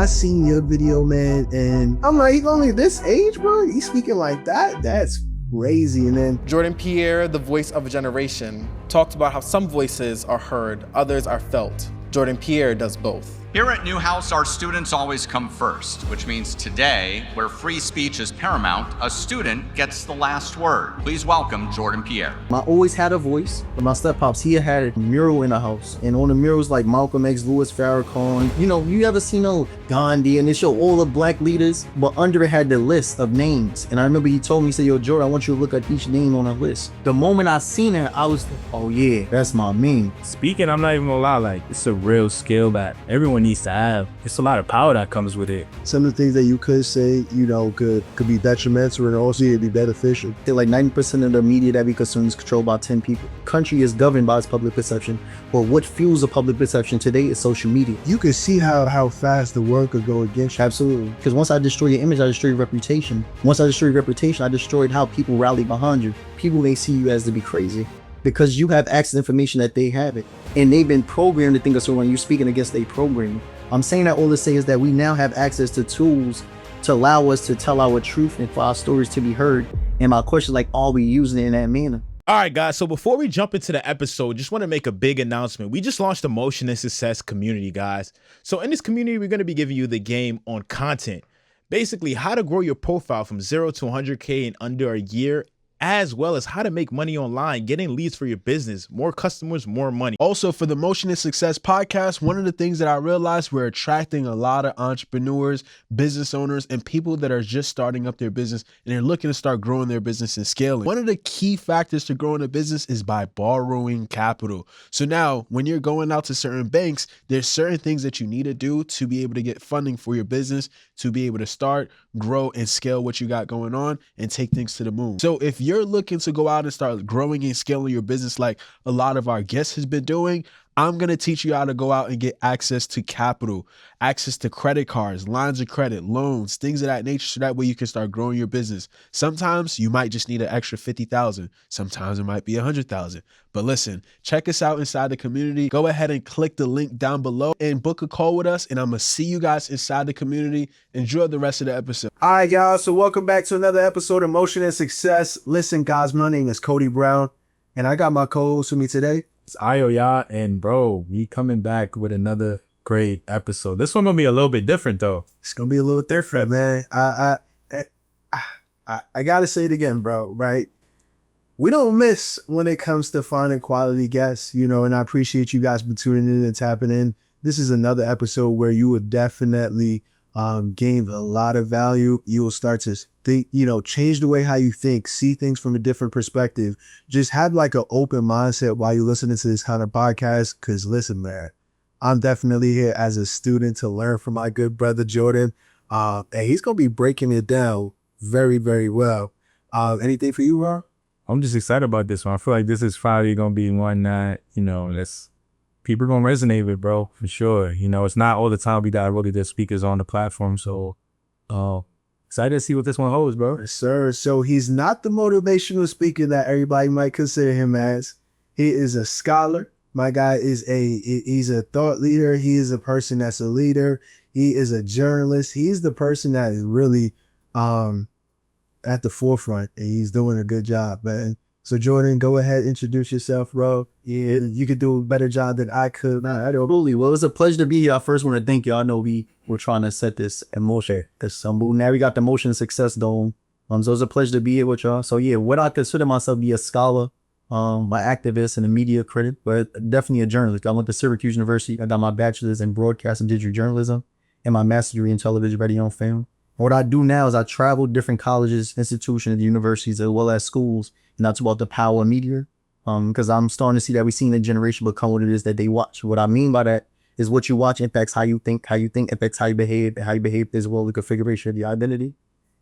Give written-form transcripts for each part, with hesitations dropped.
I seen your video, man, and I'm like, he's only this age, bro? He's speaking like that? That's crazy. And then Jordan Pierre, the voice of a generation, talked about how some voices are heard, others are felt. Jordan Pierre does both. Here at Newhouse, our students always come first, which means today, where free speech is paramount, a student gets the last word. Please welcome Jordan Pierre. I always had a voice, but my step-pops, he had a mural in the house. And on the murals like Malcolm X, Louis Farrakhan, you ever seen Gandhi, and they show all the black leaders, but under it had the list of names. And I remember he told me, he said, yo, Jordan, I want you to look at each name on the list. The moment I seen it, I was like, oh yeah, that's my meme. Speaking, I'm not even gonna lie, like, it's a real skill that everyone needs to have. It's a lot of power that comes with it. some of the things that you could say, could be detrimental and also it'd be beneficial. Like 90% of the media that we consume is controlled by 10 people. Country is governed by its public perception. But what fuels the public perception today is social media. You can see how fast the world could go against you. Absolutely. Because once I destroy your image, I destroy your reputation. Once I destroy your reputation, I destroyed how people rally behind you. People may see you as to be crazy because you have access to information that they haven't. And they've been programmed to think of, so when you're speaking against a programming. I'm saying that all to say is that we now have access to tools to allow us to tell our truth and for our stories to be heard. And my question is, are we using it in that manner? All right, guys. So before we jump into the episode, just want to make a big announcement. We just launched the Motion and Success community, guys. So in this community, we're going to be giving you the game on content. Basically, how to grow your profile from 0 to 100K in under a year, as well as how to make money online, getting leads for your business, more customers, more money. Also, for the Motion and Success podcast, one of the things that I realized, we're attracting a lot of entrepreneurs, business owners, and people that are just starting up their business and they're looking to start growing their business and scaling. One of the key factors to growing a business is by borrowing capital. So now when you're going out to certain banks, there's certain things that you need to do to be able to get funding for your business, to be able to start, grow, and scale what you got going on and take things to the moon. So if you're looking to go out and start growing and scaling your business like a lot of our guests has been doing, I'm going to teach you how to go out and get access to capital, access to credit cards, lines of credit, loans, things of that nature, so that way you can start growing your business. Sometimes you might just need an extra 50,000. Sometimes it might be 100,000. But listen, check us out inside the community. Go ahead and click the link down below and book a call with us. And I'm going to see you guys inside the community. Enjoy the rest of the episode. All right, y'all. So welcome back to another episode of Motion and Success. Listen, guys, my name is Cody Brown, and I got my co-host with me today. It's Ayo, y'all, and bro, we coming back with another great episode. This one gonna be a little bit different though. It's gonna be a little different, man. I gotta say it again, bro. Right? We don't miss when it comes to finding quality guests, and I appreciate you guys for tuning in and tapping in. This is another episode where you would definitely gain a lot of value. You will start to think, change the way how you think, see things from a different perspective. Just have like an open mindset while you're listening to this kind of podcast. Cause listen, man, I'm definitely here as a student to learn from my good brother, Jordan. And he's going to be breaking it down very, very well. Anything for you, Ron? I'm just excited about this one. I feel like this is probably gonna be one that, that's people are gonna resonate with, bro, for sure. It's not all the time we got really good speakers on the platform. So excited to see what this one holds, bro. Yes, sir. So he's not the motivational speaker that everybody might consider him as. He is a scholar. My guy is he's a thought leader. He is a person that's a leader. He is a journalist. He's the person that is really at the forefront, and he's doing a good job, man. So Jordan, go ahead, introduce yourself, bro. Yeah, you could do a better job than I could. Absolutely. Well, it's a pleasure to be here. I first want to thank you. I know we were trying to set this in motion. Now we got the Motion Success Dome. So it's a pleasure to be here with y'all. So yeah, what I consider myself to be a scholar, my activist and a media critic, but definitely a journalist. I went to Syracuse University. I got my bachelor's in broadcast and digital journalism and my master's degree in television, radio, and film. What I do now is I travel different colleges, institutions, universities, as well as schools, and that's about the power of media. Because I'm starting to see that we've seen a generation become what it is that they watch. What I mean by that is what you watch impacts how you think impacts how you behave, and how you behave as well the configuration of your identity.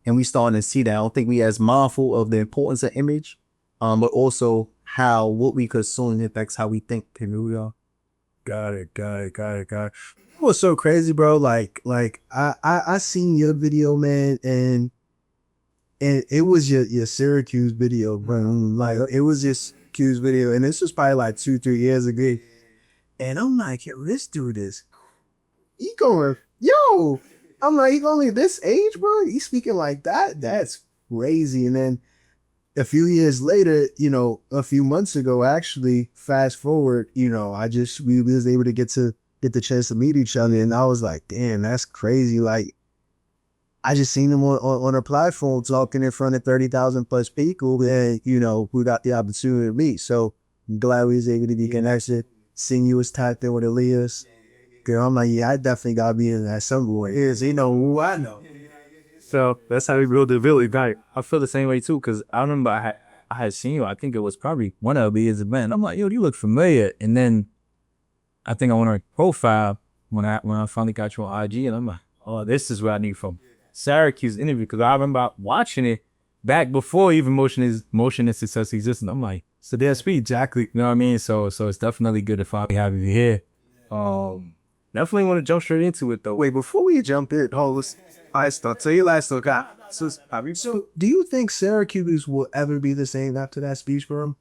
And we starting to see that. I don't think we as mindful of the importance of image, but also how what we consume impacts how we think and who we are. Got it. What's so crazy, bro? Like I seen your video, man, and it was your Syracuse video, bro. Like it was your Syracuse video, and this was probably like 2-3 years ago. And I'm like, yo, this dude is he going yo, I'm like, he's only this age, bro. He's speaking like that. That's crazy. And then a few years later, a few months ago, actually, fast forward, we was able to get the chance to meet each other, and I was like, damn, that's crazy. Like, I just seen him on a platform talking in front of 30,000 plus people, and we got the opportunity to meet. So I'm glad we was able to be connected. Seeing you was tapped in with Elias. Girl, I'm like, yeah, I definitely gotta be in that some boy. Is he know who I know. So that's how we build the village. Like, I feel the same way too, because I remember I had seen you. I think it was probably one of LB's event. I'm like, yo, you look familiar. And then I think I went on her profile when I finally got you on IG, and I'm like, oh, this is where I need from Syracuse interview, because I remember watching it back before even motion and success existed. I'm like, so there's speed, exactly. You know what I mean? So it's definitely good to finally have you here. Definitely want to jump straight into it though. Wait, before we jump in, I start. So you last look out. So do you think Syracuse will ever be the same after that speech for him?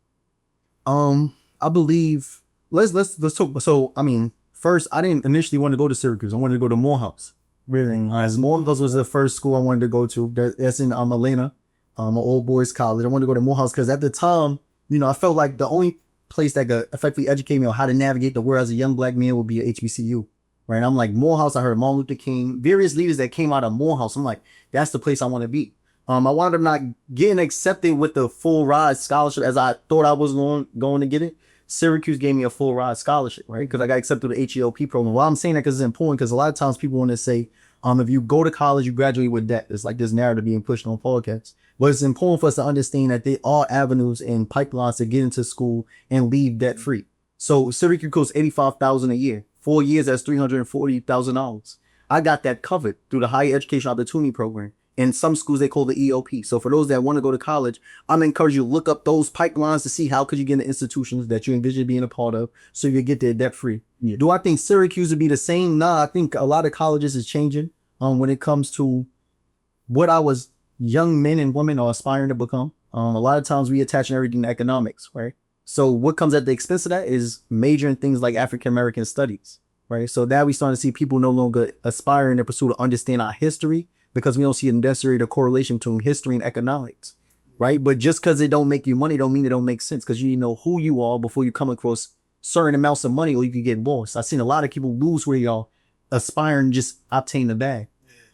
I believe let's talk. So I mean, first I didn't initially want to go to Syracuse. I wanted to go to Morehouse. Really, as Morehouse was the first school I wanted to go to. That's in Atlanta, an old boys college. I wanted to go to Morehouse because at the time, I felt like the only place that could effectively educate me on how to navigate the world as a young black man would be a HBCU. Right. I'm like, Morehouse, I heard Martin Luther King, various leaders that came out of Morehouse. I'm like, that's the place I want to be. I wound up not getting accepted with the full ride scholarship as I thought I was going to get it. Syracuse gave me a full ride scholarship, right? Because I got accepted to the HELP program. Well, I'm saying that because it's important, because a lot of times people want to say, if you go to college, you graduate with debt. It's like this narrative being pushed on podcasts. But it's important for us to understand that there are avenues and pipelines to get into school and leave debt free. So Syracuse costs $85,000 a year. 4 years, that's $340,000. I got that covered through the Higher Education Opportunity Program. In some schools, they call the EOP. So for those that want to go to college, I'm encouraging you to look up those pipelines to see how could you get into institutions that you envision being a part of so you get there debt free. Yeah. Do I think Syracuse would be the same? Nah, I think a lot of colleges is changing when it comes to what our young men and women are aspiring to become. A lot of times we attach everything to economics, right? So what comes at the expense of that is major in things like African-American studies, right? So now we starting to see people no longer aspiring to pursue to understand our history, because we don't see a necessary correlation between history and economics, right? But just because it don't make you money don't mean it don't make sense, because you need to know who you are before you come across certain amounts of money, or you can get lost. I've seen a lot of people lose where y'all aspiring just obtain the bag,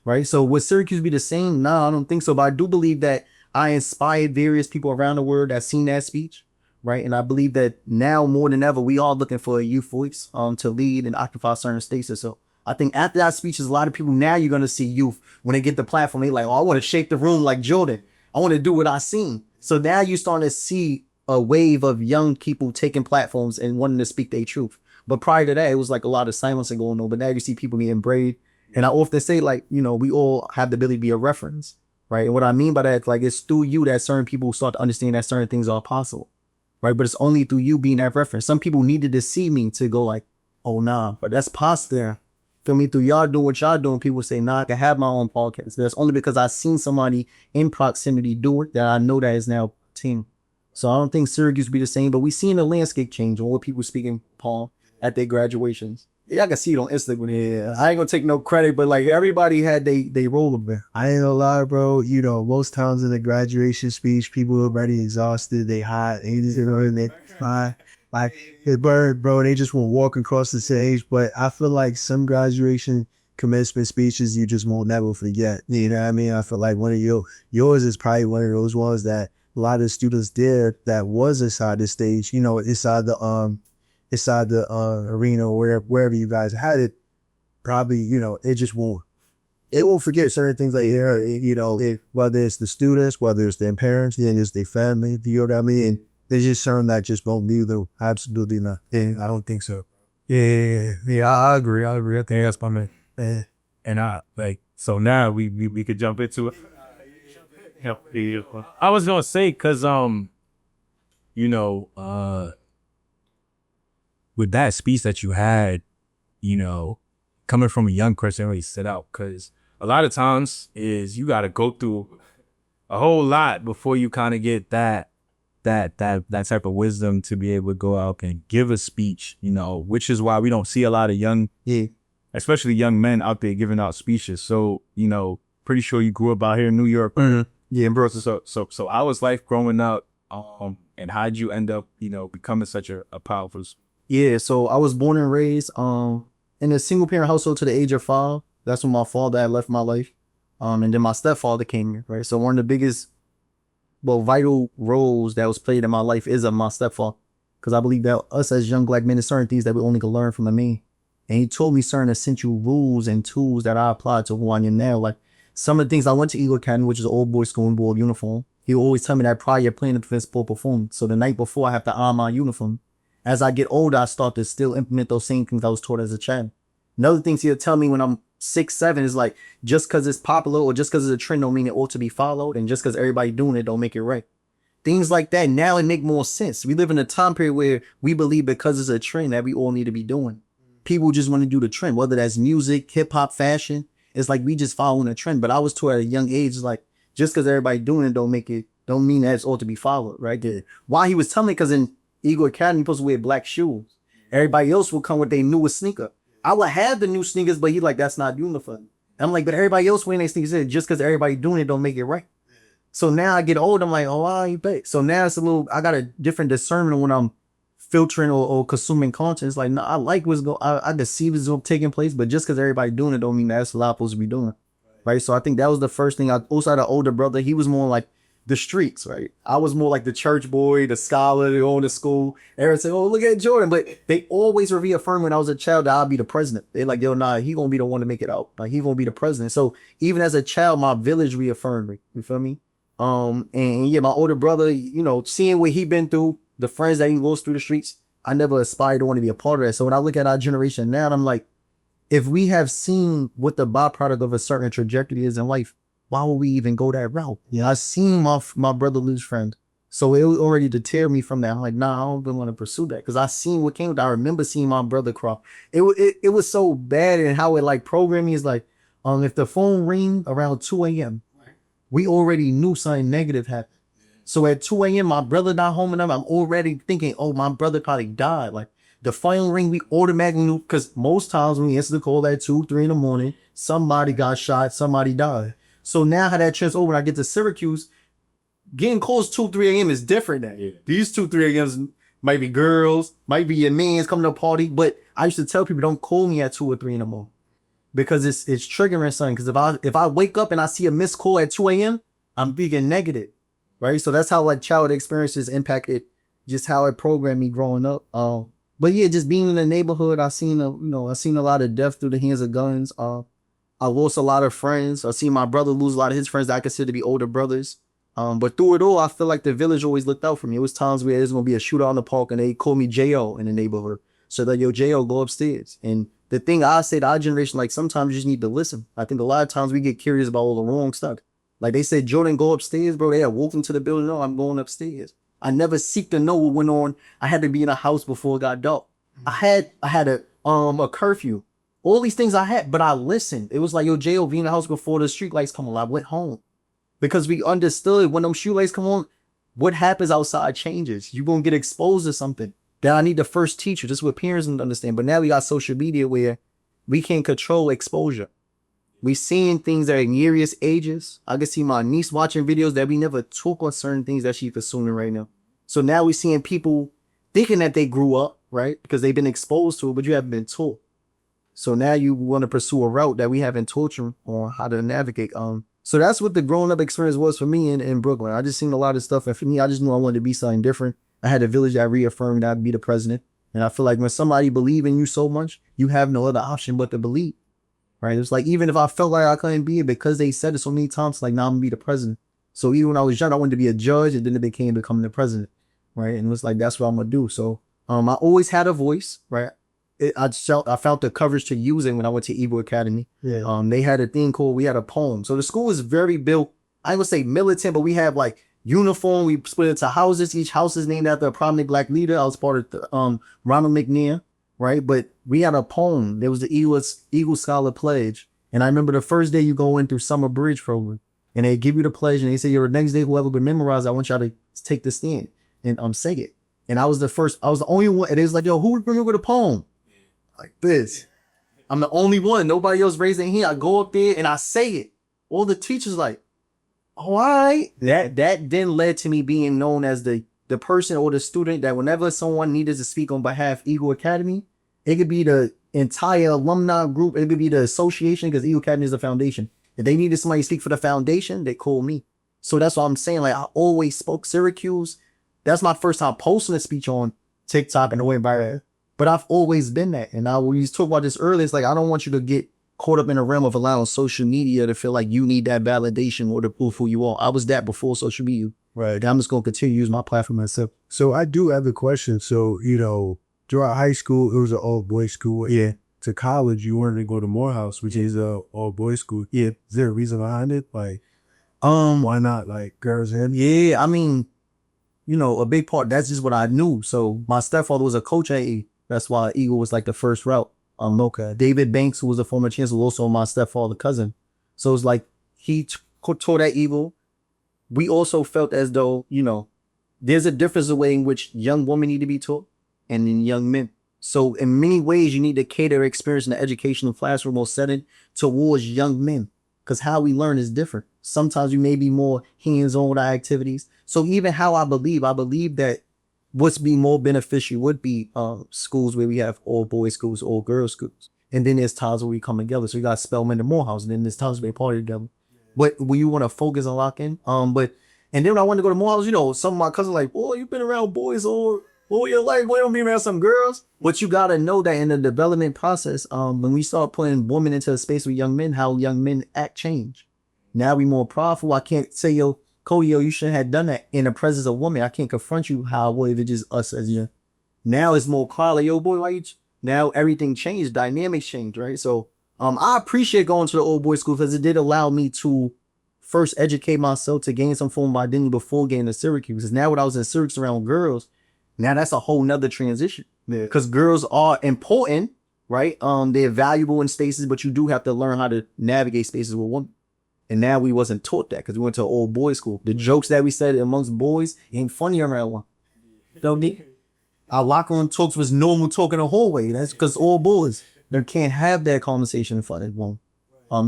right? So would Syracuse be the same? No, I don't think so. But I do believe that I inspired various people around the world that seen that speech, right? And I believe that now more than ever, we are looking for a youth voice to lead and occupy certain spaces. So I think after that speech, is a lot of people now you're going to see youth when they get the platform. They like, oh, I want to shake the room like Jordan. I want to do what I seen. So now you're starting to see a wave of young people taking platforms and wanting to speak their truth. But prior to that, it was like a lot of silence going on. But now you see people getting brave. And I often say, like, we all have the ability to be a reference, right? And what I mean by that, like, it's through you that certain people start to understand that certain things are possible, right? But it's only through you being that reference. Some people needed to see me to go like, oh, nah, but that's possible. Feel me? Through y'all doing what y'all doing, people say, nah, I can have my own podcast. That's only because I seen somebody in proximity do it that I know that is now team. So I don't think Syracuse be the same, but we seen the landscape change on what people speaking Paul at their graduations. Yeah, I can see it on Instagram. Yeah, I ain't gonna take no credit, but like everybody had they role up there. I ain't gonna lie, bro. Most times in the graduation speech, people are already exhausted. They hot, and they fine. Like the bird, bro, they just won't walk across the stage. But I feel like some graduation commencement speeches you just won't never forget. You know what I mean? I feel like one of yours is probably one of those ones that a lot of the students did that was inside the stage. Inside the arena or wherever you guys had it. Probably, it just won't. It won't forget certain things like whether it's the students, whether it's their parents, it's their family. You know what I mean? There's just certain that just won't leave them. Absolutely not. Yeah, I don't think so. Yeah, I agree. I think that's my man. Yeah. And so now we could jump into it. I was gonna say, cause with that speech that you had, coming from a young person, really set out, cause a lot of times is you gotta go through a whole lot before you kind of get that type of wisdom to be able to go out and give a speech, which is why we don't see a lot of young especially young men out there giving out speeches. So, you know, pretty sure you grew up out here in New York. Yeah, bro. So how was life growing up? And how'd you end up, you know, becoming such a powerful? Yeah, so I was born and raised in a single parent household to the age of 5. That's when my father had left my life. And then my stepfather came here, right? So one of the biggest, vital roles that was played in my life is of my stepfather. Because I believe that us as young black men, there's certain things that we only can learn from a man. And he told me certain essential rules and tools that I applied to who I am now. Like some of the things I went to Eagle Academy, which is an old boys school in board uniform. He always tell me that prior you're playing the defense for performance. So the night before I have to iron my uniform. As I get older, I start to still implement those same things I was taught as a child. Another things he'll tell me when I'm 6, 7 is like, just because it's popular or just because it's a trend don't mean it ought to be followed. And just because everybody doing it don't make it right. Things like that, now it make more sense. We live in a time period where we believe because it's a trend that we all need to be doing. People just want to do the trend, whether that's music, hip hop, fashion. It's like we just following a trend. But I was taught at a young age, it's like, just because everybody doing it don't mean that it's ought to be followed, right there. Why he was telling me, because in Eagle Academy, you're supposed to wear black shoes. Everybody else will come with their newest sneaker. I would have the new sneakers, but he's like, that's not uniform. I'm like, but everybody else wearing their sneakers, just because everybody doing it don't make it right. So now I get old, I'm like, oh, I ain't bet. So now it's I got a different discernment when I'm filtering or consuming content. It's like, no, I like what's going I can see what's taking place, but just because everybody doing it don't mean that's what I'm supposed to be doing. Right. So I think that was the first thing. I also had an older brother. He was more like the streets, right? I was more like the church boy, the scholar, the going to school. Everyone said, oh, look at Jordan. But they always were reaffirming when I was a child that I'll be the president. They're like, yo, nah, he gonna be the one to make it out. Like, he gonna be the president. So even as a child, my village reaffirmed me. You feel me? And yeah, my older brother, you know, seeing what he been through, the friends that he lost through the streets, I never aspired to want to be a part of that. So when I look at our generation now, I'm like, if we have seen what the byproduct of a certain trajectory is in life, why would we even go that route? Yeah, I seen my brother lose friends. So it already deterred me from that. I'm like, nah, I don't even want to pursue that. Because I seen what came with it. I remember seeing my brother cry. It was so bad, and how it like programmed me is like, if the phone ring around 2 a.m., we already knew something negative happened. So at 2 a.m., my brother not home enough. I'm already thinking, oh, my brother probably died. Like the phone ring, we automatically knew, because most times when we answer the call at 2, 3 in the morning, somebody got shot, somebody died. So now how that trends over when I get to Syracuse, getting calls 2, 3 a.m. is different now. Yeah. These 2, 3 a.m.s might be girls, might be your mans coming to a party. But I used to tell people, don't call me at 2 or 3 in the morning. Because it's triggering something. Because if I wake up and I see a missed call at 2 a.m., I'm thinking negative. Right? So that's how like childhood experiences impacted just how it programmed me growing up. But yeah, just being in the neighborhood, I seen a lot of death through the hands of guns. I lost a lot of friends. I seen my brother lose a lot of his friends that I consider to be older brothers. But through it all, I feel like the village always looked out for me. It was times where there's going to be a shootout in the park and they call me J.O. in the neighborhood. So that, yo, J.O., go upstairs. And the thing I say to our generation, like sometimes you just need to listen. I think a lot of times we get curious about all the wrong stuff. Like they said, Jordan, go upstairs, bro. They had walked into the building. No, I'm going upstairs. I never seek to know what went on. I had to be in a house before it got dark. I had a curfew. All these things I had, but I listened. It was like, yo, J.O., be in the house before the street lights come on. I went home. Because we understood when them shoe lights come on, what happens outside changes. You're going to get exposed to something. That I need the first teacher. This is what parents don't understand. But now we got social media where we can't control exposure. We seeing things that are in various ages. I can see my niece watching videos that we never took on certain things that she's consuming right now. So now we're seeing people thinking that they grew up, right? Because they've been exposed to it, but you haven't been taught. So now you want to pursue a route that we haven't taught you on how to navigate. So that's what the growing up experience was for me in Brooklyn. I just seen a lot of stuff. And for me, I just knew I wanted to be something different. I had a village that reaffirmed that I'd be the president. And I feel like when somebody believes in you so much, you have no other option but to believe. Right? It's like, even if I felt like I couldn't be it because they said it so many times, like, now I'm gonna be the president. So even when I was young, I wanted to be a judge, and then it became becoming the president. Right? And it was like, that's what I'm gonna do. So I always had a voice, right? I felt the courage to use it when I went to Eagle Academy. Yeah. They had a thing called, we had a poem. So the school was very built, I would say militant, but we have like uniform. We split into houses. Each house is named after a prominent black leader. I was part of the, Ronald McNair, right? But we had a poem. There was the Eagle Scholar Pledge. And I remember the first day you go in through summer bridge program and they give you the pledge and they say, the next day, whoever been memorized, I want y'all to take the stand and say it. And I was the only one. And it was like, yo, who remember the poem? Like this. I'm the only one. Nobody else raised their hand. I go up there and I say it. All the teachers like, oh, all right. That then led to me being known as the person or the student that whenever someone needed to speak on behalf of Eagle Academy, it could be the entire alumni group. It could be the association because Eagle Academy is the foundation. If they needed somebody to speak for the foundation, they called me. So that's what I'm saying. Like, I always spoke Syracuse. That's my first time posting a speech on TikTok and the way viral. But I've always been that. And we used to talk about this earlier. It's like, I don't want you to get caught up in the realm of allowing social media to feel like you need that validation or to prove who you are. I was that before social media. Right. I'm just going to continue to use my platform myself. So I do have a question. So, throughout high school, it was an all-boys school. Yeah. To college, you wanted to go to Morehouse, which is a all-boys school. Yeah. Is there a reason behind it? Like, why not, like, girls in? Yeah, I mean, a big part, that's just what I knew. So my stepfather was a coach at E. That's why Eagle was like the first route. Okay. David Banks, who was a former chancellor, was also my stepfather cousin. So it's like he taught at Eagle. We also felt as though, there's a difference in the way in which young women need to be taught and in young men. So in many ways, you need to cater experience in the educational classroom or setting towards young men because how we learn is different. Sometimes we may be more hands-on with our activities. So even how I believe that what's be more beneficial would be schools where we have all boys schools, all girls schools. And then there's times where we come together. So you got Spelman and Morehouse, and then there's times where we party together. But when you want to focus and lock in, and then when I wanted to go to Morehouse, some of my cousins like, boy, you've been around boys all your life. Why don't be around some girls? But you got to know that in the development process, when we start putting women into a space with young men, how young men act change. Now we more powerful. I can't say, Cody, you shouldn't have done that in the presence of women. I can't confront you how I would if it's just us as you. Now it's more quiet. Like, boy, why you? Now everything changed. Dynamics changed, right? So I appreciate going to the old boys school because it did allow me to first educate myself to gain some form of identity before getting to Syracuse. Because now when I was in Syracuse around girls, now that's a whole nother transition. Because girls are important, right? They're valuable in spaces, but you do have to learn how to navigate spaces with women. And now we wasn't taught that because we went to an old boys school. The jokes that we said amongst boys ain't funny around one. Don't need. Our locker room talks was normal talk in the hallway. That's because all boys, they can't have that conversation in front of one.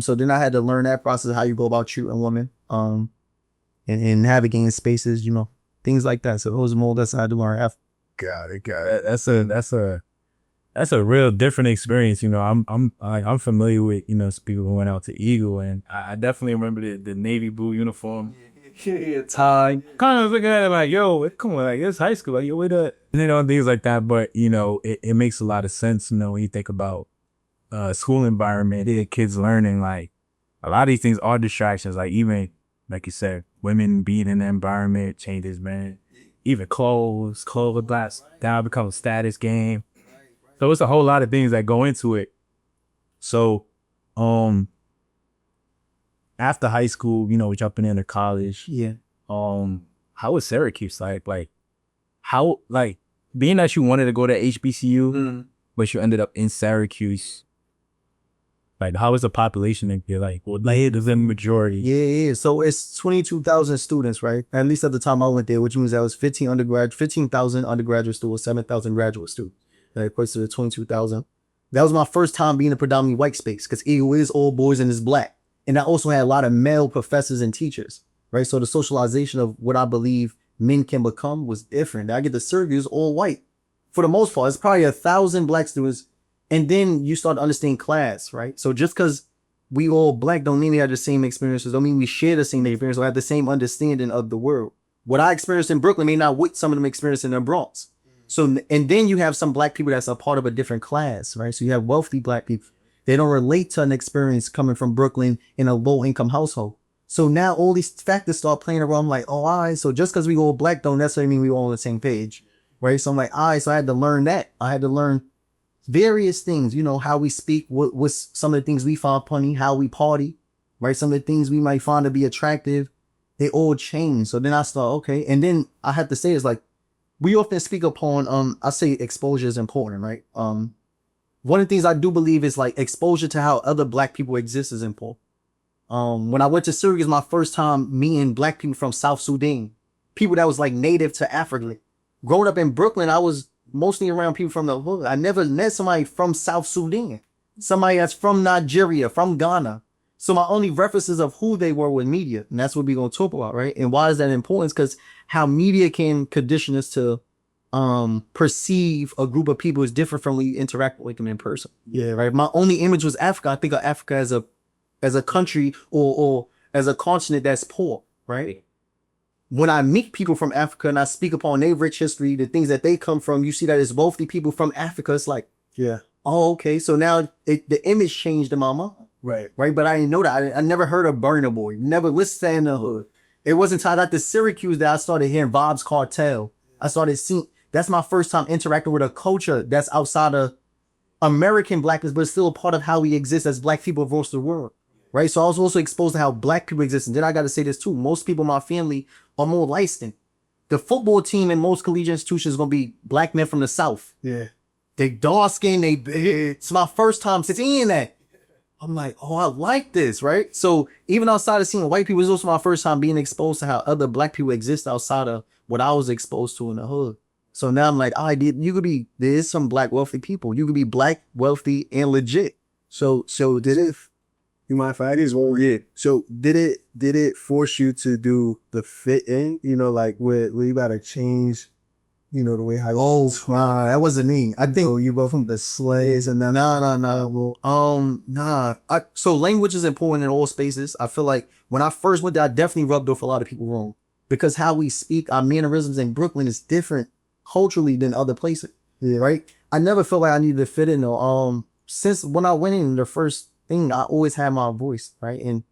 So then I had to learn that process, how you go about treating women, and navigating spaces, things like that. So it was more that's how I had to learn after. Got it. That's a real different experience. I'm familiar with, people who went out to Eagle, and I definitely remember the navy blue uniform. Yeah, tie. Kind of looking at it like, yo, come on, like, it's high school. Like, yo, things like that. But, it makes a lot of sense, when you think about school environment, kids learning, like, a lot of these things are distractions. Like, even, like you said, women being in the environment changes, man. Even clothes blast down becomes a status game. So it's a whole lot of things that go into it. So, after high school, we jumping into college. Yeah. How was Syracuse like? How, like, being that you wanted to go to HBCU, but you ended up in Syracuse. Like, how is the population in here? Like, is the majority? Yeah. So it's 22,000 students, right? At least at the time I went there, which means that was 15,000 undergraduate students, 7,000 graduate students. That equates to the 22,000. That was my first time being a predominantly white space because Eagle is all boys and is black. And I also had a lot of male professors and teachers, right? So the socialization of what I believe men can become was different. I get to Syracuse all white. For the most part, it's probably 1,000 black students. And then you start to understand class, right? So just because we all black don't mean we have the same experiences, don't mean we share the same experience or have the same understanding of the world. What I experienced in Brooklyn may not what some of them experienced in the Bronx. So, and then you have some black people that's a part of a different class, right? So you have wealthy black people. They don't relate to an experience coming from Brooklyn in a low income household. So now all these factors start playing around. I'm like, all right. So just because we all black don't necessarily mean we all on the same page, right? So I'm like, all right. So I had to learn that. I had to learn various things, how we speak, what's some of the things we find funny, how we party, right? Some of the things we might find to be attractive, they all change. So then I start, okay. And then I have to say, it's like, we often speak upon, I say exposure is important, right? One of the things I do believe is like exposure to how other black people exist is important. When I went to Syracuse, my first time meeting black people from South Sudan, people that was like native to Africa. Growing up in Brooklyn, I was mostly around people from the hood. I never met somebody from South Sudan. somebody that's from Nigeria, from Ghana. So my only references of who they were with media, and that's what we're gonna talk about, right? And why is that important? Because how media can condition us to perceive a group of people is different from when you interact with them in person. Yeah, right. My only image was Africa. I think of Africa as a country or as a continent that's poor, right? When I meet people from Africa and I speak upon their rich history, the things that they come from, you see that it's wealthy people from Africa. It's like, Yeah. oh, okay. So now the image changed in my mind. Right. Right. But I didn't know that. I never heard of Burna Boy. Never listened to In the Hood. It wasn't until I got to Syracuse that I started hearing Bob's Cartel. I started seeing, that's my first time interacting with a culture that's outside of American blackness, but it's still a part of how we exist as black people across the world. Right. So I was also exposed to how black people exist. And then I got to say this too. Most people in my family are more light-skinned. The football team in most collegiate institutions is going to be black men from the South. Yeah. They dark skin, they big. It's my first time seeing that. I'm like, oh, I like this, right? So even outside of seeing white people, it's also my first time being exposed to how other black people exist outside of what I was exposed to in the hood. So now I'm like, there is some black wealthy people. You could be black, wealthy, and legit. So did it? You mind if I ask this one? Yeah. So did it force you to do the fit in? You know, like where you gotta change, you know, the way how. Oh, that wasn't me. I think So you both from the slaves and then So language is important in all spaces. I feel like when I first went there, I definitely rubbed off a lot of people wrong because how we speak, our mannerisms in Brooklyn is different culturally than other places. Yeah, right. I never felt like I needed to fit in though. Since when I went in the first thing, I always had my voice, right? And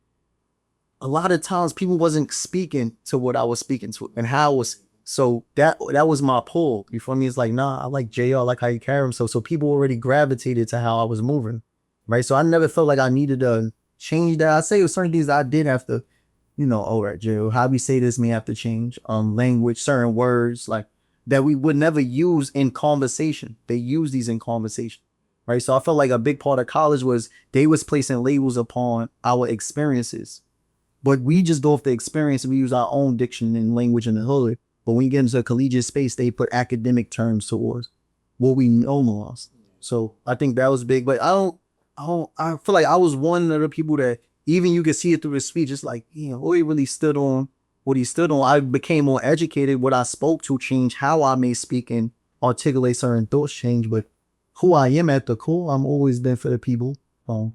a lot of times people wasn't speaking to what I was speaking to and how I was. So that was my pull. You feel me? It's like, nah, I like JR, I like how you carry himself. So people already gravitated to how I was moving, right? So I never felt like I needed to change that. I say it was certain things I did have to, you know, all right, JR, how we say this may have to change. Language, certain words like that we would never use in conversation. They use these in conversation. Right. So I felt like a big part of college was they was placing labels upon our experiences, but we just go off the experience and we use our own diction and language in the hood. But when you get into a collegiate space, they put academic terms towards what we know most. So I think that was big, but I feel like I was one of the people that even you could see it through his speech. It's like, you know, what he really stood on, what he stood on. I became more educated. What I spoke to changed how I may speak and articulate certain thoughts change, but who I am at the core, I'm always been for the people. And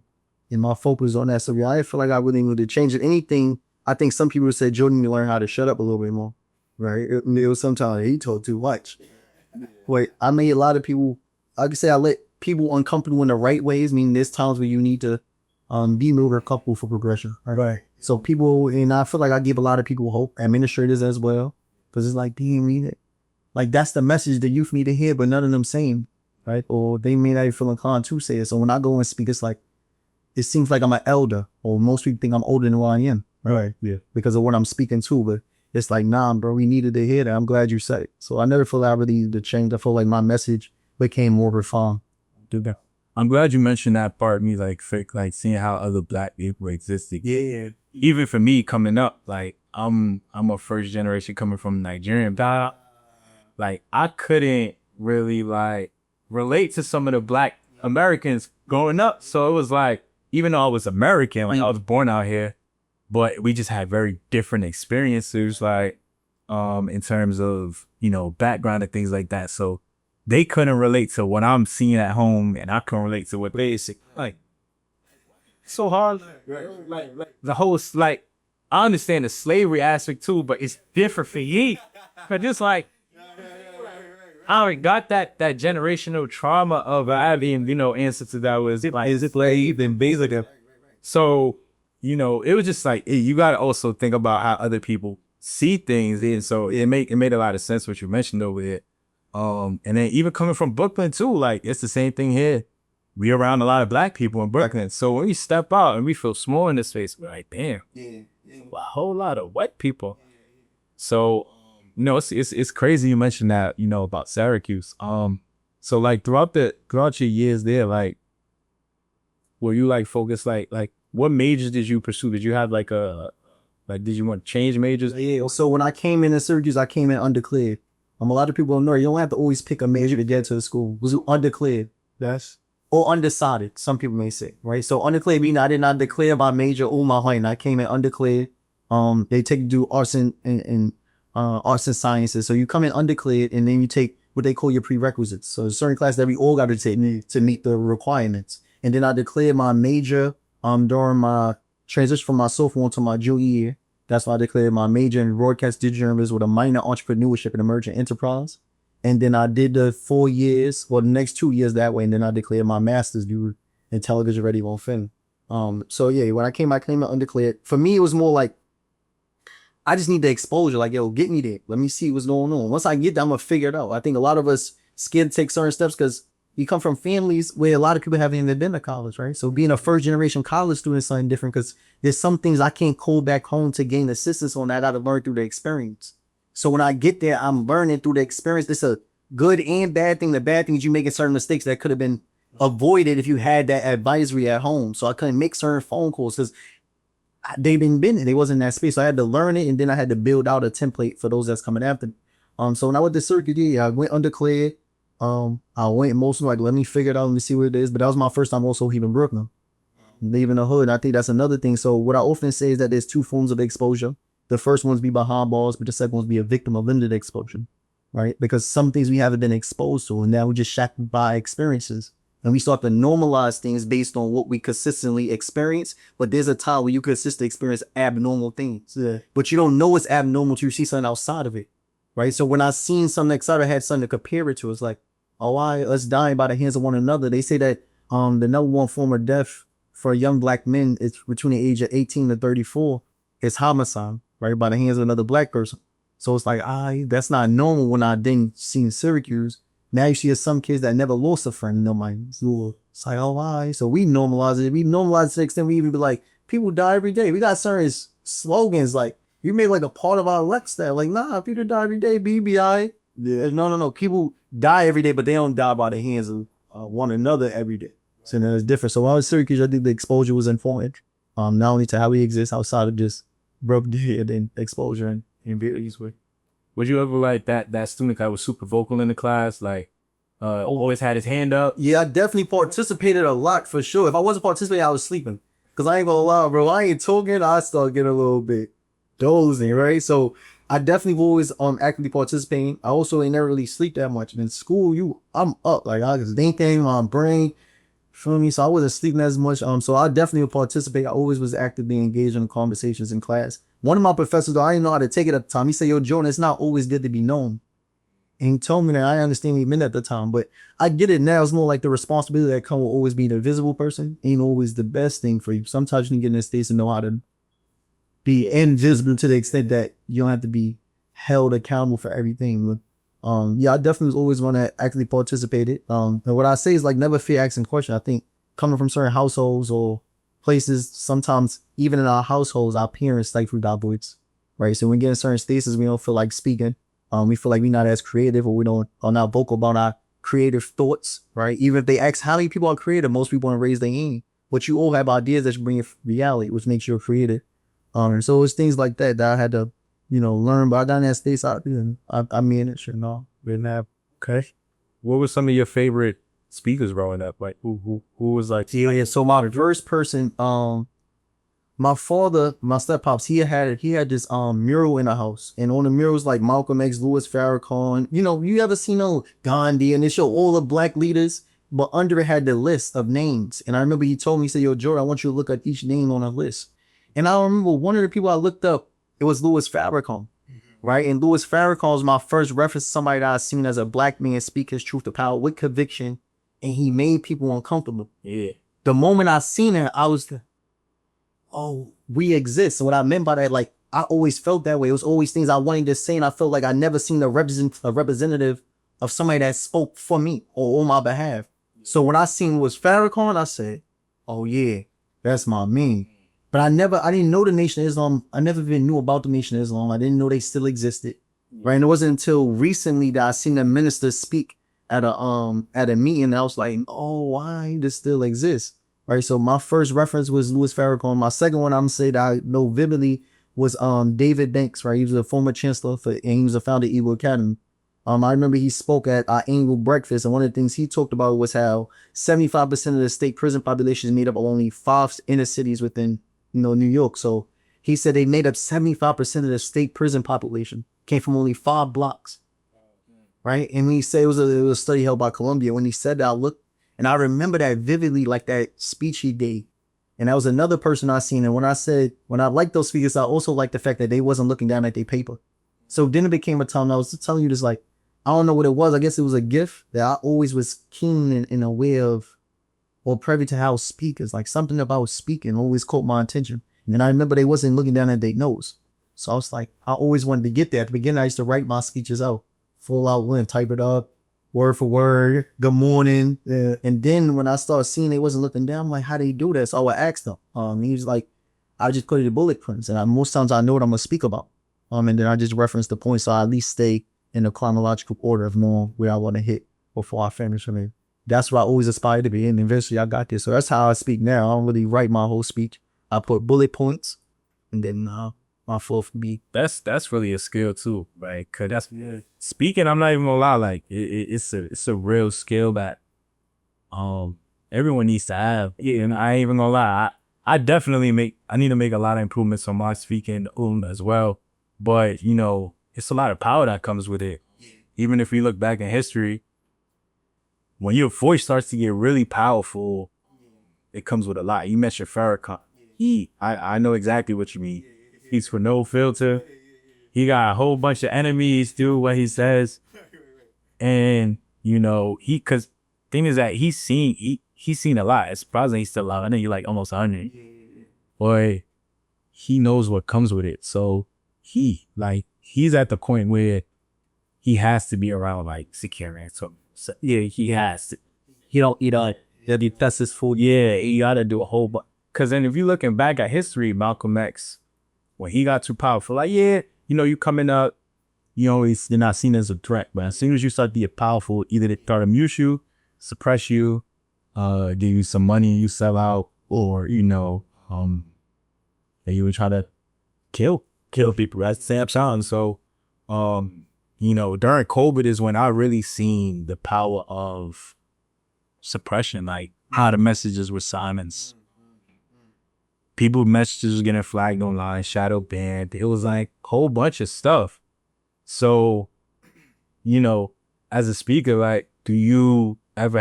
my focus on that. So yeah, I feel like I really need to change it. Anything, I think some people said Jordan need to learn how to shut up a little bit more. Right? It was sometimes he told too much. Wait, I made a lot of people, I could say I let people uncomfortable in the right ways. I mean, there's times where you need to be more couple for progression. Right? So people, and I feel like I give a lot of people hope, administrators as well. Because it's like, damn, read it. Like that's the message the youth need to hear, but none of them saying. Right? Or they may not even feel inclined to say it. So when I go and speak, it's like, it seems like I'm an elder, or most people think I'm older than what I am. Right? Yeah. Because of what I'm speaking to. But it's like, nah, bro, we needed to hear that. I'm glad you said it. So I never feel like I really needed to change. I feel like my message became more refined. I'm glad you mentioned that part, me like seeing how other black people existed. Yeah. Even for me coming up, like I'm a first generation coming from Nigerian. Like I couldn't really like relate to some of the black Americans growing up. So it was like, even though I was American, like I was born out here, but we just had very different experiences, like in terms of, you know, background and things like that. So they couldn't relate to what I'm seeing at home, and I couldn't relate to what basic like. So hard, like the whole like. I understand the slavery aspect too, but it's different for you. But just like I already got that generational trauma of having, you know, ancestors that was like enslaved and basic. So, you know, it was just like you got to also think about how other people see things, and so it made a lot of sense what you mentioned over it. And then even coming from Brooklyn too, like it's the same thing here. We around a lot of black people in Brooklyn, so when we step out and we feel small in this space, we're like, damn, a whole lot of white people. So, you know, it's crazy you mentioned that, you know, about Syracuse. So like throughout your years there, like, were you like focused like what majors did you pursue? Did you have like did you want to change majors? Yeah. So when I came in Syracuse, I came in undeclared. A lot of people don't know you don't have to always pick a major to get to the school. Was undeclared. That's or undecided, some people may say, right? So undeclared meaning I did not declare my major or my height. I came in undeclared. They take you to do arts and arts and sciences. So you come in undeclared and then you take what they call your prerequisites. So a certain class that we all got to take to meet the requirements. And then I declared my major during my transition from my sophomore to my junior year. That's why I declared my major in broadcast digital journalism with a minor entrepreneurship and emerging enterprise. And then I did the 4 years, well, the next 2 years that way. And then I declared my master's degree in television, radio, and film. So yeah, when I came in undeclared. For me, it was more like, I just need the exposure. Like, yo, get me there. Let me see what's going on. Once I get there, I'm going to figure it out. I think a lot of us scared to take certain steps because you come from families where a lot of people haven't even been to college, right? So being a first generation college student is something different because there's some things I can't call back home to gain assistance on that. I gotta learn through the experience. So when I get there, I'm learning through the experience. It's a good and bad thing. The bad thing is you making certain mistakes that could have been avoided if you had that advisory at home. So I couldn't make certain phone calls because they didn't been there. They wasn't in that space. So I had to learn it, and then I had to build out a template for those that's coming after me. So when I went to Syracuse, yeah, I went undeclared. I went emotional, like, let me figure it out, let me see what it is. But that was my first time also leaving Brooklyn, leaving the hood. I think that's another thing. So what I often say is that there's two forms of exposure. The first one's be behind bars, but the second one's be a victim of limited exposure, right? Because some things we haven't been exposed to, and now we're just shackled by experiences. And we start to normalize things based on what we consistently experience. But there's a time where you consistently experience abnormal things. Yeah. But you don't know it's abnormal till you see something outside of it, right? So when I seen something outside, I had something to compare it to. It's like, oh, why us dying by the hands of one another? They say that the number one form of death for young black men is between the age of 18 to 34 is homicide, right? By the hands of another black person. So it's like, that's not normal when I didn't see in Syracuse. Now you see some kids that never lost a friend in their mind. So it's like, oh, why? So we normalize it. We normalize it to the extent we even be like, people die every day. We got certain slogans like, you made like a part of our lifestyle. Like, nah, people die every day, BBI. Yeah, no. People die every day, but they don't die by the hands of one another every day. So then it's different. So while I was in Syracuse, I think the exposure was informative. Not only to how we exist outside of just broke dead and exposure and various way. Was you ever like that student that was super vocal in the class, like always had his hand up? Yeah, I definitely participated a lot for sure. If I wasn't participating, I was sleeping. Cause I ain't gonna lie, bro. I ain't talking. I start getting a little bit dozing, right? So I definitely always actively participating. I also ain't never really sleep that much. In school, I'm up. Like I was thinking, my brain, feel me? So I wasn't sleeping as much. So I definitely would participate. I always was actively engaged in conversations in class. One of my professors, though, I didn't know how to take it at the time. He said, yo, Jordan, it's not always good to be known. And he told me that. I understand what he meant at the time, but I get it now. It's more like the responsibility that comes with always being a visible person ain't always the best thing for you. Sometimes you can get in this state and know how to be invisible to the extent that you don't have to be held accountable for everything. But, yeah, I definitely was always one that actually participated. And what I say is like never fear asking questions. I think coming from certain households or places, sometimes even in our households, our parents stifle our voice, right? So when we get in certain spaces, we don't feel like speaking. We feel like we're not as creative, or we are not vocal about our creative thoughts, right? Even if they ask how many people are creative, most people want to raise their hand. But you all have ideas that you bring in reality, which makes you a creative. And so it's things like that I had to, learn. But I got in that space, I mean it, sure, no. Okay. What were some of your favorite speakers growing up? Like who was like? Yeah. So my first person, my father, my step-pops, he had this mural in the house, and on the murals like Malcolm X, Louis Farrakhan. You ever seen Gandhi, and they show all the black leaders, but under it had the list of names. And I remember he told me, he said, yo, Jordan, I want you to look at each name on a list. And I remember one of the people I looked up, it was Louis Farrakhan, right? And Louis Farrakhan was my first reference to somebody that I seen as a black man speak his truth to power with conviction, and he made people uncomfortable. Yeah. The moment I seen it, I was oh, we exist. So what I meant by that, like, I always felt that way. It was always things I wanted to say, and I felt like I never seen a representative of somebody that spoke for me or on my behalf. So when I seen was Farrakhan, I said, oh yeah, that's my man. But I didn't know the Nation of Islam. I never even knew about the Nation of Islam. I didn't know they still existed. Right. And it wasn't until recently that I seen a minister speak at a meeting, and I was like, oh, why this still exists? Right. So my first reference was Louis Farrakhan. My second one I'm gonna say that I know vividly was David Banks, right? He was a former chancellor and he was a founder of Eagle Academy. I remember he spoke at our annual breakfast, and one of the things he talked about was how 75% of the state prison population is made up of only 5 inner cities within, New York. So he said they made up 75% of the state prison population came from only 5 blocks, right? And when he said it was a study held by Columbia, when he said that, I looked, and I remember that vividly, like that speech he gave. And that was another person I seen. And when I liked those speakers, I also liked the fact that they wasn't looking down at their paper. So then it became a time, I was telling you this, like, I don't know what it was. I guess it was a gift that I always was keen and aware of, or privy to how speakers, like something about speaking always caught my attention. And then I remember they wasn't looking down at their nose. So I was like, I always wanted to get there. At the beginning, I used to write my speeches out, full outline, type it up, word for word, good morning. Yeah. And then when I started seeing they wasn't looking down, I'm like, how do you do that? So I would ask them. He was like, I just put it in bullet points. And most times I know what I'm going to speak about. And then I just reference the points, so I at least stay in the chronological order of knowing where I want to hit before I finish. I mean, that's what I always aspired to be, and eventually I got this. So that's how I speak now. I don't really write my whole speech. I put bullet points, and then my fourth beat. That's really a skill too, right? Cause that's speaking. I'm not even gonna lie, like it's a real skill that everyone needs to have. Yeah, and I ain't even gonna lie. I definitely need to make a lot of improvements on my speaking as well. But it's a lot of power that comes with it. Even if we look back in history, when your voice starts to get really powerful, it comes with a lot. You mentioned Farrakhan. I know exactly what you mean. He's for no filter. He got a whole bunch of enemies do what he says. And, cause thing is that he's seen a lot. It's surprising he's still alive. I know you're like almost 100. Boy, he knows what comes with it. So he's at the point where he has to be around like security. So yeah, he has to. He don't eat on that's his food. Yeah, he gotta do a whole bunch. Cause then if you're looking back at history, Malcolm X, when he got too powerful, like, yeah, you coming up, you're not seen as a threat. But as soon as you start to get powerful, either they try to mute you, suppress you, give you some money, you sell out, or, they would try to kill people. That's Sam Sean. So, during COVID is when I really seen the power of suppression, like how the messages were silenced. People's messages were getting flagged online, shadow banned. It was like a whole bunch of stuff. So, as a speaker, like, are you ever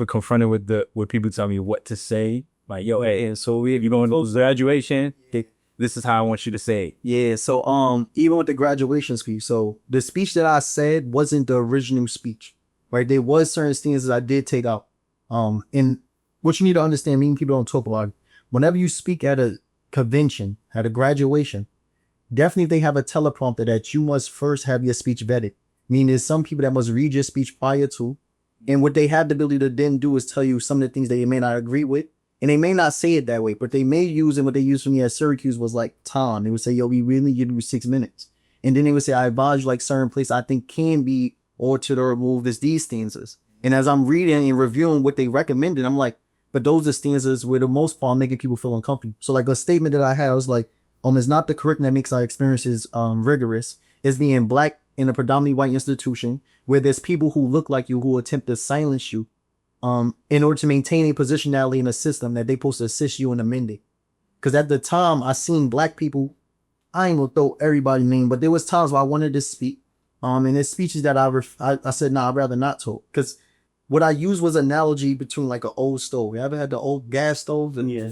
confronted with people telling you what to say? Like, yo, hey, so if you're going to graduation, this is how I want you to say it. Yeah, so even with the graduation speech, so the speech that I said wasn't the original speech, right? There was certain things that I did take out. And what you need to understand, meaning people don't talk about it. Whenever you speak at a convention, at a graduation, definitely they have a teleprompter that you must first have your speech vetted. Meaning there's some people that must read your speech prior to, and what they have the ability to then do is tell you some of the things that you may not agree with. And they may not say it that way, but they may use, and what they used for me at Syracuse was like time. They would say, yo, we really give you 6 minutes. And then they would say, I advise you like certain places I think can be altered or removed as these stanzas. And as I'm reading and reviewing what they recommended, I'm like, but those are stanzas where the most part making people feel uncomfortable. So like a statement that I had was like, it's not the curriculum that makes our experiences rigorous. It's being Black in a predominantly white institution where there's people who look like you who attempt to silence you in order to maintain a positionality in a system that they supposed to assist you in amending. Because at the time, I seen Black people, I ain't gonna throw everybody's name, but there was times where I wanted to speak. And there's speeches that I said, nah, I'd rather not talk. Because what I used was analogy between like an old stove. You ever had the old gas stoves? And yeah.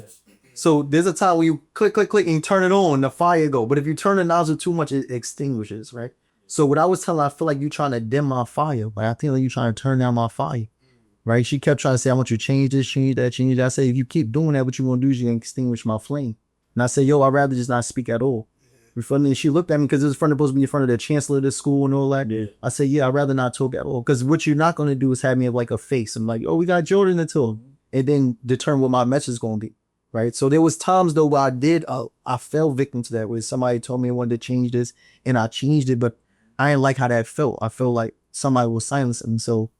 So there's a time when you click, click, click, and you turn it on, the fire go. But if you turn the nozzle too much, it extinguishes, right? So what I was telling her, I feel like you trying to dim my fire. Like I feel like you trying to turn down my fire. Right? She kept trying to say, I want you to change this, change that, change that. I said, if you keep doing that, what you gonna do is you're gonna extinguish my flame. And I said, yo, I'd rather just not speak at all. And she looked at me because it was supposed to be in front of the chancellor of the school and all that. Yeah. I said, yeah, I'd rather not talk at all. Because what you're not gonna do is have me have like a face. I'm like, oh, we got Jordan to talk. And then determine what my message is gonna be. Right? So there was times though where I fell victim to that, where somebody told me I wanted to change this and I changed it, but I didn't like how that felt. I felt like somebody was silencing. So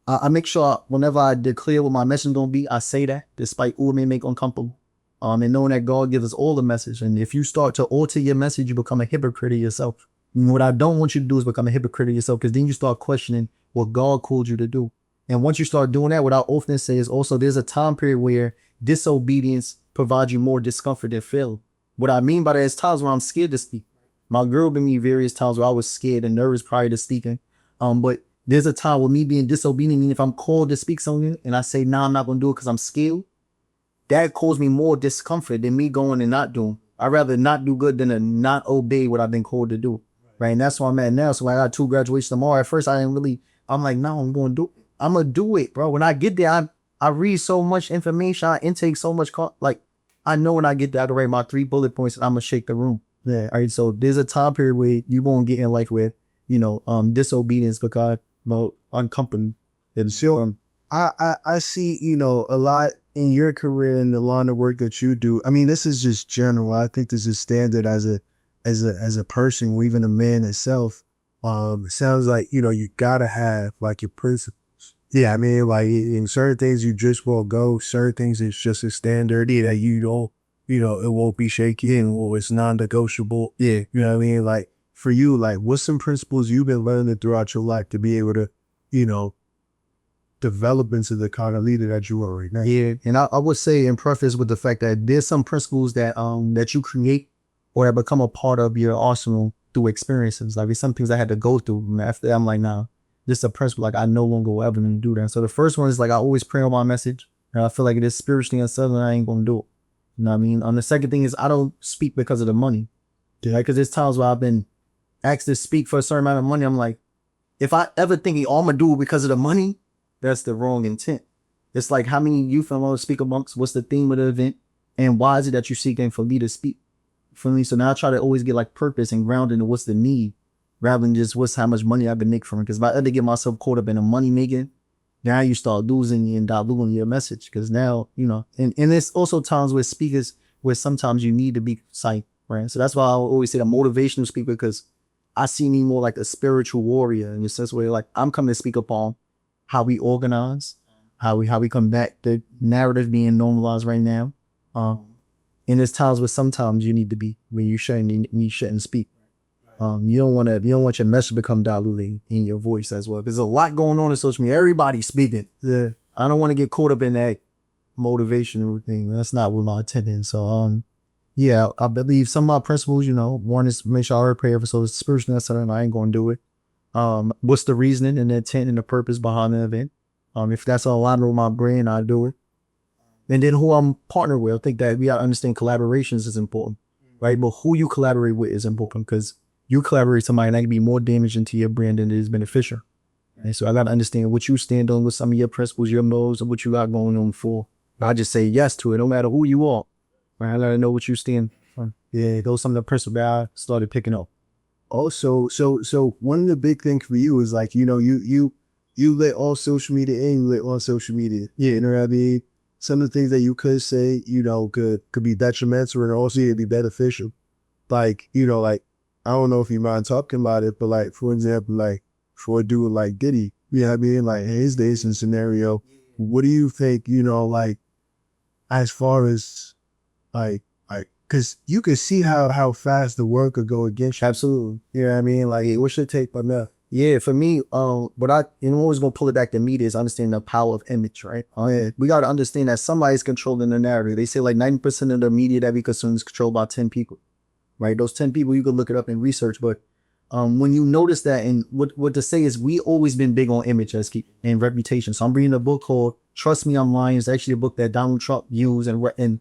I make sure whenever I declare what my message is going to be, I say that, despite who it may make uncomfortable. And knowing that God gives us all the message. And if you start to alter your message, you become a hypocrite of yourself. And what I don't want you to do is become a hypocrite of yourself, because then you start questioning what God called you to do. And once you start doing that, what I often say is also there's a time period where disobedience provides you more discomfort than failure. What I mean by that is times where I'm scared to speak. My girl been me various times where I was scared and nervous prior to speaking. But there's a time with me being disobedient, and if I'm called to speak something and I say, nah, I'm not going to do it because I'm scared, that caused me more discomfort than me going and not doing. I'd rather not do good than to not obey what I've been called to do. Right. And that's where I'm at now. So when I got 2 graduations tomorrow, at first I'm like, no, I'm going to do it. I'm going to do it, bro. When I get there, I read so much information. I intake so much. I know when I get there, I can write my 3 bullet points and I'm going to shake the room. Yeah. All right. So there's a time period where you won't get in life with, disobedience because, uncomfortable. And so I see, a lot in your career and the line of work that you do. I mean, this is just general. I think this is standard as a person, or even a man itself. It sounds like, you gotta have like your principles. Yeah, I mean, like in certain things you just won't go. Certain things it's just a standard that you don't, it won't be shaky, or it's non-negotiable. Yeah, you know what I mean? Like for you, like what's some principles you've been learning throughout your life to be able to, develop into the kind of leader that you are right now? Yeah, and I would say in preface with the fact that there's some principles that you create or that become a part of your arsenal through experiences. Like there's some things I had to go through. And after that, I'm like, nah, this is a principle. Like I no longer will ever do that. So the first one is like I always pray on my message. And I feel like it is spiritually unsettled, I ain't gonna do it. You know what I mean? The second thing is I don't speak because of the money. Yeah, because there's times where I've been asked to speak for a certain amount of money. I'm like, if I ever think I'm gonna do it because of the money, that's the wrong intent. It's like how many youth I want to speak amongst, what's the theme of the event, and why is it that you're seeking for me to speak? For me, so now I try to always get like purpose and grounded in what's the need, rather than just how much money I've been making from it. Because if I ever get myself caught up in the money making, now you start losing and diluting your message. Because now, and there's also times with speakers where sometimes you need to be psyched, right? So that's why I always say a motivational speaker, because I see me more like a spiritual warrior in the sense where like I'm coming to speak upon how we organize, how we come back, the narrative being normalized right now. And there's times where sometimes you need to be when you shouldn't speak. You don't want your message to become diluted in your voice as well. There's a lot going on in social media. Everybody's speaking. Yeah. I don't want to get caught up in that motivational thing. That's not what my intent is. So yeah, I believe some of my principles, one is make sure I pray for, so it's spiritual and I ain't gonna do it. What's the reasoning and the intent and the purpose behind the event? If that's aligned with my brain, I do it. And then who I'm partnered with. I think that we gotta understand collaborations is important, right? But who you collaborate with is important, because you collaborate with somebody that can be more damaging to your brand than it is beneficial. And so I gotta understand what you stand on, with some of your principles, your modes, and what you got going on for. I just say yes to it, no matter who you are. Right? I gotta know what you stand for. Yeah, those are some of the principles that I started picking up. Also, so one of the big things for you is like, you let all social media in, you let all social media. Yeah, you know what I mean? Some of the things that you could say, could be detrimental, and also it'd be beneficial. Like, like, I don't know if you mind talking about it, but like, for example, like for a dude like Diddy, you know what I mean? Like his days and scenario, what do you think, like, as far as like, because you can see how fast the world could go against you. Absolutely. You know what I mean? Like, what's your take on that? Yeah, for me, what I always gonna pull it back to media is understanding the power of image, right? We gotta understand that somebody's controlling the narrative. They say like 90% of the media that we consume is controlled by 10 people, right? Those 10 people, you can look it up and research, but when you notice that, and what to say is we always been big on image and reputation. So I'm reading a book called Trust Me, I'm Lying. It's actually a book that Donald Trump used and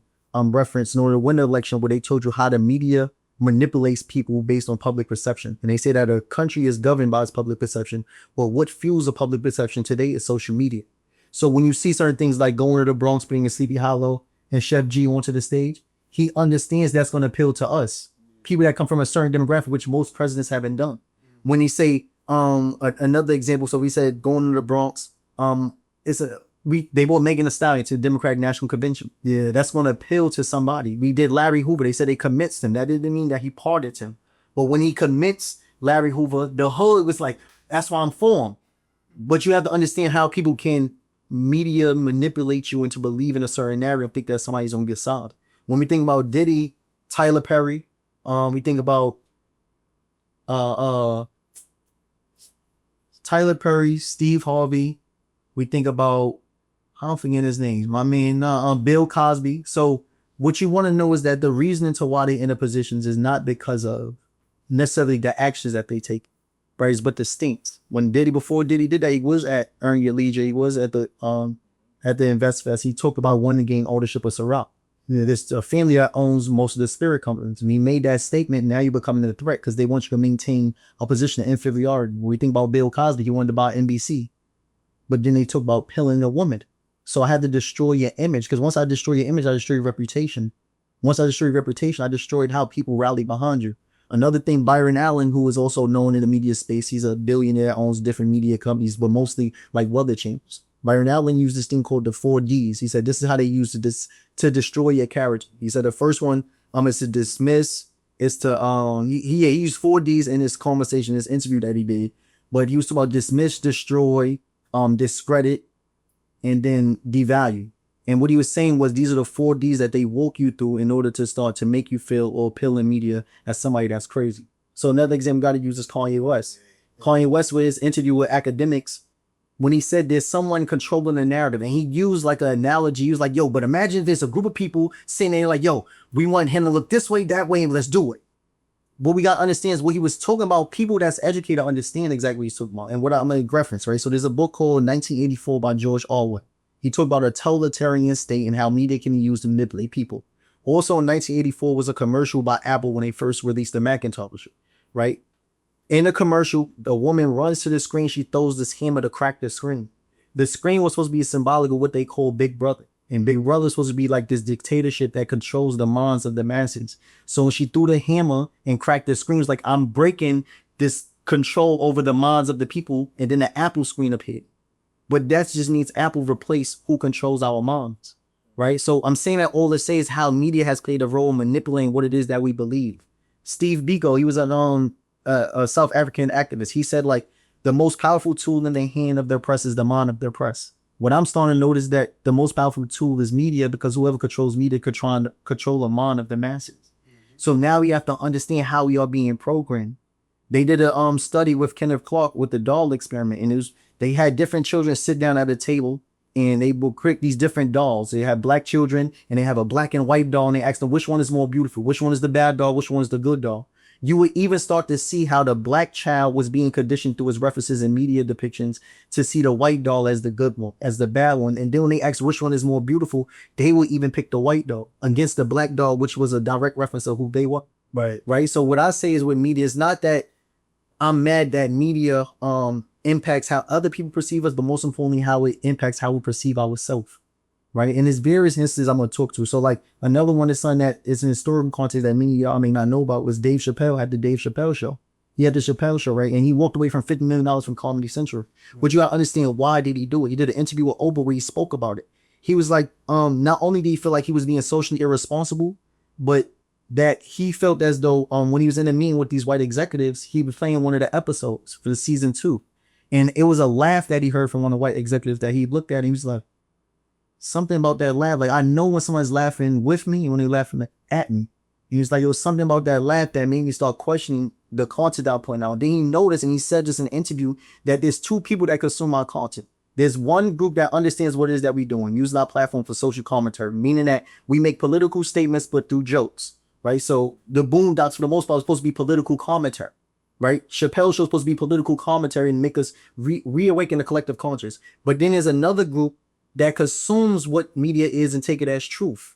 reference in order to win the election, where they told you how the media manipulates people based on public perception. And they say that a country is governed by its public perception. Well, what fuels the public perception today is social media. So when you see certain things like going to the Bronx, bringing Sleepy Hollow and Chef G onto the stage, he understands that's going to appeal to us, people that come from a certain demographic, which most presidents haven't done. When he say another example, so we said going to the Bronx, they brought Megan Thee Stallion to the Democratic National Convention. Yeah, that's going to appeal to somebody. We did Larry Hoover. They said they convinced him. That didn't mean that he pardoned him. But when he convinced Larry Hoover, the hood was like, that's why I'm for him. But you have to understand how people can media manipulate you into believing a certain narrative and think that somebody's on your side. When we think about Diddy, Tyler Perry, we think about Tyler Perry, Steve Harvey. We think about, I don't forget his name. My man, Bill Cosby. So what you want to know is that the reason to why they're in the positions is not because of necessarily the actions that they take, right? But the stinks. Before Diddy did that, he was at Earn Your Leisure. He was at the Invest Fest. He talked about wanting to gain ownership of Ciroc. This family that owns most of the spirit companies. And he made that statement. Now you're becoming a threat because they want you to maintain a position of inferiority. When we think about Bill Cosby, he wanted to buy NBC. But then they talk about killing a woman. So I had to destroy your image, because once I destroy your image, I destroy your reputation. Once I destroy your reputation, I destroyed how people rally behind you. Another thing, Byron Allen, who is also known in the media space, he's a billionaire, owns different media companies, but mostly like weather chambers. Byron Allen used this thing called the 4Ds. He said, this is how they use this to destroy your character. He said the first one is to dismiss, is to, he used 4Ds in his conversation, this interview that he did, but he was talking about dismiss, destroy, discredit, and then devalue. And what he was saying was these are the 4Ds that they walk you through in order to start to make you feel or appeal in media as somebody that's crazy. So another example got to use is Kanye West. Kanye West, with his interview with academics, when he said there's someone controlling the narrative, and he used like an analogy. He was like, yo, but imagine if there's a group of people sitting there like, yo, we want him to look this way, that way, and let's do it. What we got to understand is what he was talking about. People that's educated understand exactly what he's talking about. And what I'm going to reference, right? So there's a book called 1984 by George Orwell. He talked about a totalitarian state and how media can be used to manipulate people. Also in 1984 was a commercial by Apple when they first released the Macintosh, right? In the commercial, the woman runs to the screen. She throws this hammer to crack the screen. The screen was supposed to be symbolic of what they call Big Brother. And Big Brother is supposed to be like this dictatorship that controls the minds of the masses. So when she threw the hammer and cracked the screen, it was like, I'm breaking this control over the minds of the people. And then the Apple screen appeared. But that just means Apple replace who controls our minds, right? So I'm saying that all to say is how media has played a role in manipulating what it is that we believe. Steve Biko, he was a South African activist. He said, like, the most powerful tool in the hand of the oppressed is the mind of the oppressed. What I'm starting to notice that the most powerful tool is media, because whoever controls media could try and control the mind of the masses. So now we have to understand how we are being programmed. They did a study with Kenneth Clark with the doll experiment, and they had different children sit down at a table, and they will create these different dolls. They have black children, and they have a black and white doll, and they ask them which one is more beautiful, which one is the bad doll, which one is the good doll. You would even start to see how the black child was being conditioned through his references and media depictions to see the white doll as the good one, as the bad one. And then when they ask which one is more beautiful, they would even pick the white doll against the black doll, which was a direct reference of who they were. Right. So what I say is with media, it's not that I'm mad that media impacts how other people perceive us, but most importantly, how it impacts how we perceive ourselves. Right. And there's various instances I'm going to talk to. So like another one that's something that is an historical context that many of y'all may not know about was Dave Chappelle had the Dave Chappelle show. He had the Chappelle show, right? And he walked away from $50 million from Comedy Central. But you got to understand, why did he do it? He did an interview with Oprah where he spoke about it. He was like, not only did he feel like he was being socially irresponsible, but that he felt as though when he was in a meeting with these white executives, he was playing one of the episodes for the season 2. And it was a laugh that he heard from one of the white executives that he looked at and he was like, something about that laugh. Like, I know when someone's laughing with me and when they're laughing at me. He was like, it was something about that laugh that made me start questioning the content I'm putting out. Then he noticed, and he said this in an interview, that there's 2 people that consume our content. There's one group that understands what it is that we're doing, using our platform for social commentary, meaning that we make political statements, but through jokes, right? So the Boondocks, for the most part, is supposed to be political commentary, right? Chappelle's show is supposed to be political commentary and make us reawaken the collective conscious. But then there's another group that consumes what media is and take it as truth.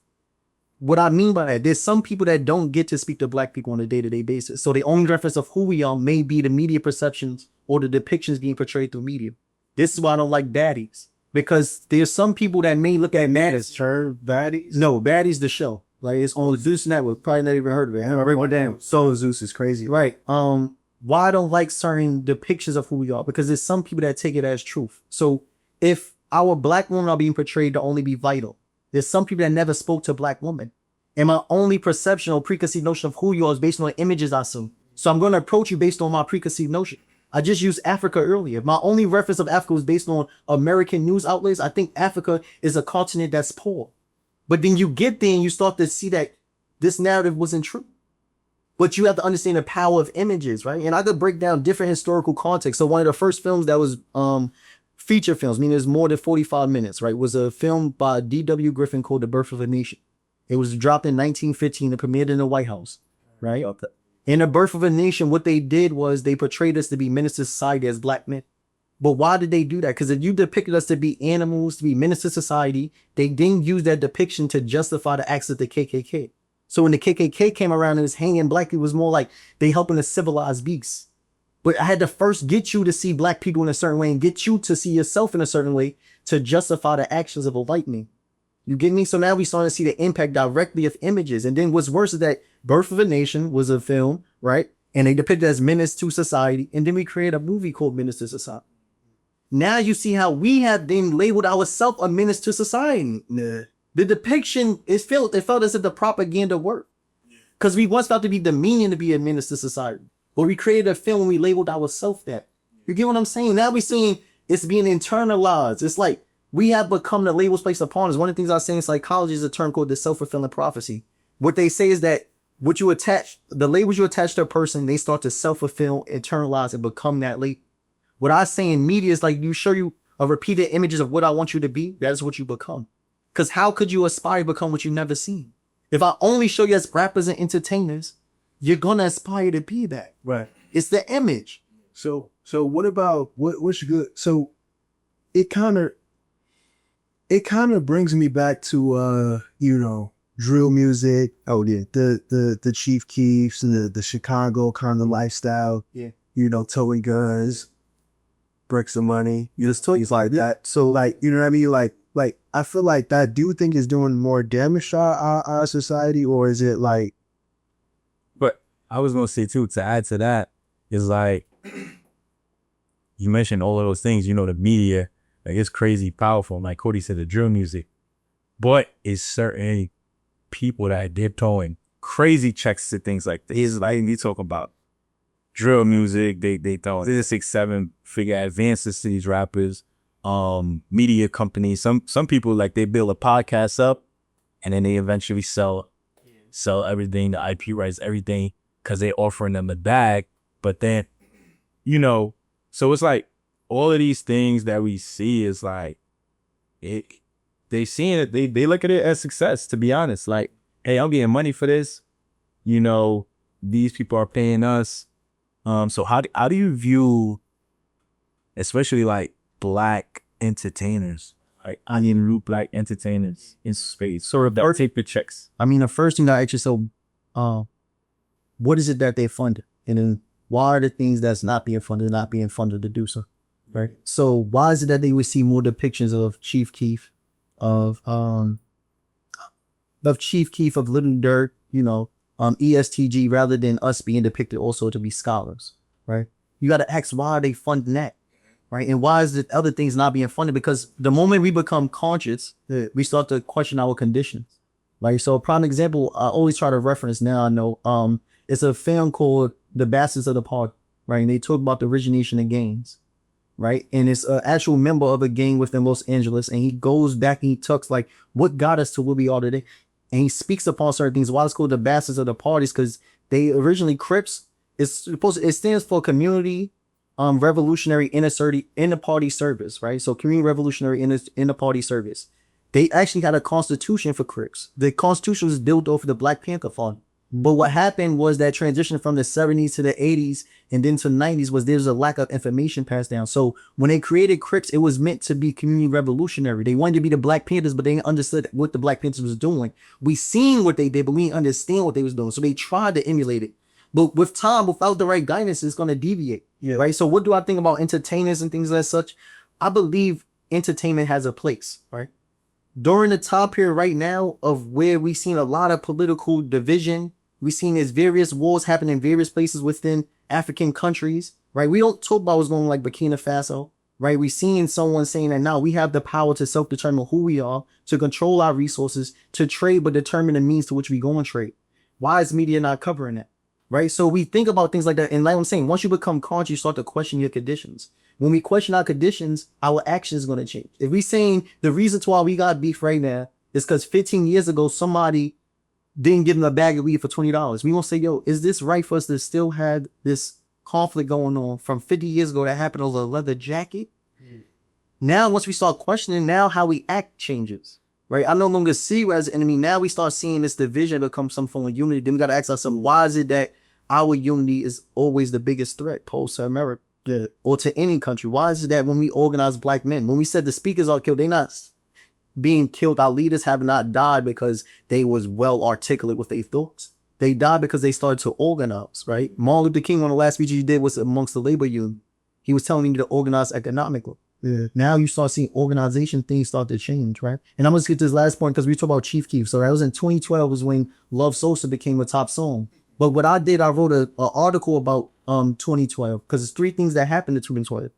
What I mean by that, there's some people that don't get to speak to black people on a day-to-day basis. So the only reference of who we are may be the media perceptions or the depictions being portrayed through media. This is why I don't like baddies, because there's some people that may look at baddies. Baddies? No, Baddies the show. Like, it's on Zeus Network. Probably not even heard of it. Damn. So Zeus is crazy. Right. Why I don't like certain depictions of who we are, because there's some people that take it as truth. So if our black women are being portrayed to only be vital, there's some people that never spoke to black women. And my only perception or preconceived notion of who you are is based on the images I see. So I'm going to approach you based on my preconceived notion. I just used Africa earlier. My only reference of Africa was based on American news outlets. I think Africa is a continent that's poor. But then you get there and you start to see that this narrative wasn't true. But you have to understand the power of images, right? And I could break down different historical contexts. So one of the first films that was feature films, meaning there's more than 45 minutes, right, was a film by D.W. Griffin called The Birth of a Nation. It was dropped in 1915 and premiered in the White House, right? In The Birth of a Nation, what they did was they portrayed us to be ministers to society as black men. But why did they do that? Because if you depicted us to be animals, to be ministers to society, they didn't use that depiction to justify the acts of the KKK. So when the KKK came around and was hanging black people, it was more like they helping to civilize beasts. But I had to first get you to see black people in a certain way and get you to see yourself in a certain way to justify the actions of a white man. You get me? So now we starting to see the impact directly of images. And then what's worse is that Birth of a Nation was a film, right? And they depicted as menace to society. And then we created a movie called Menace to Society. Now you see how we have then labeled ourselves a menace to society. The depiction is felt, it felt as if the propaganda worked. Because we once felt to be demeaning to be a menace to society. But we created a film and we labeled ourselves that. You get what I'm saying? Now we're seeing it's being internalized. It's like we have become the labels placed upon us. One of the things I say in psychology is a term called the self-fulfilling prophecy. What they say is that what you attach, the labels you attach to a person, they start to self-fulfill, internalize, and become that label. What I say in media is like you show you a repeated images of what I want you to be. That is what you become. Because how could you aspire to become what you've never seen? If I only show you as rappers and entertainers, you're going to aspire to be that. Right. It's the image. So what about what's good? So it kind of brings me back to drill music. Oh yeah. The Chief Keefs and the Chicago kind of lifestyle. Yeah. Towing guns, bricks of money. Just things like that. So like, you know what I mean? Like I feel like that, do you think is doing more damage to our society, or is it like? But I was gonna say too, to add to that, is like you mentioned all of those things, the media, like it's crazy powerful. Like Cody said, the drill music. But it's certain people that they're throwing crazy checks to things like this. Like you talk about drill music, they throw 6-7 figure advances to these rappers. Media companies, some people like they build a podcast up and then they eventually sell everything, the IP rights, everything, because they're offering them a bag. But then, so it's like all of these things that we see is like they seeing it, they look at it as success, to be honest. Like, hey, I'm getting money for this, these people are paying us. So how do you view, especially like black entertainers, like onion root black entertainers in space, sort of that take the checks? I mean, the first thing that I actually said, what is it that they fund? And then why are the things that's not being funded to do so? Right. So why is it that they would see more depictions of Chief Keef, of Little Durk, ESTG, rather than us being depicted also to be scholars, right? You got to ask, why are they funding that, right? And why is the other things not being funded? Because the moment we become conscious, we start to question our conditions, right? So a prime example, I always try to reference now, I know, it's a film called The Bastards of the Party, right? And they talk about the origination of gangs, right? And it's an actual member of a gang within Los Angeles, and he goes back and he talks like, what got us to where we are today? And he speaks upon certain things. Why it's called the Bastards of the Parties? Because they originally Crips. It stands for Community Revolutionary Inner Party Service, right? So Community Revolutionary Inner Party Service. They actually had a constitution for Crips. The constitution was built off of the Black Panther Fund. But what happened was that transition from the 70s to the 80s and then to the 90s was there's a lack of information passed down. So when they created Crips, it was meant to be community revolutionary. They wanted to be the Black Panthers, but they understood what the Black Panthers was doing. We seen what they did, but we didn't understand what they was doing. So they tried to emulate it. But with time, without the right guidance, it's going to deviate. Yeah. Right. So what do I think about entertainers and things like such? I believe entertainment has a place, right? During the time period right now of where we've seen a lot of political division, we've seen there's various wars happen in various places within African countries, right? We don't talk about what's going on like Burkina Faso, right? We've seen someone saying that now we have the power to self-determine who we are, to control our resources, to trade, but determine the means to which we go and trade. Why is media not covering that? Right? So we think about things like that. And like I'm saying, once you become conscious, you start to question your conditions. When we question our conditions, our actions are going to change. If we saying the reason why we got beef right now is because 15 years ago, somebody didn't give them a bag of weed for $20. We gonna say, yo, is this right for us to still have this conflict going on from 50 years ago that happened over a leather jacket? Now, once we start questioning, now how we act changes, right? I no longer see you as an enemy. Now we start seeing this division become some form of unity. Then we got to ask ourselves, why is it that our unity is always the biggest threat posed to America or to any country? Why is it that when we organize black men, when we said the speakers are killed, they not being killed, our leaders have not died because they was well articulate with their thoughts. They died because they started to organize, right? Martin Luther King, one of the last speeches he did was amongst the labor union. He was telling you to organize economically. Yeah. Now you start seeing organization things start to change, right? And I'm going to get to this last point because we talk about Chief Keef. So that was in 2012 was when Love Sosa became a top song. But what I did, I wrote an article about 2012 because there's 3 things that happened in 2012.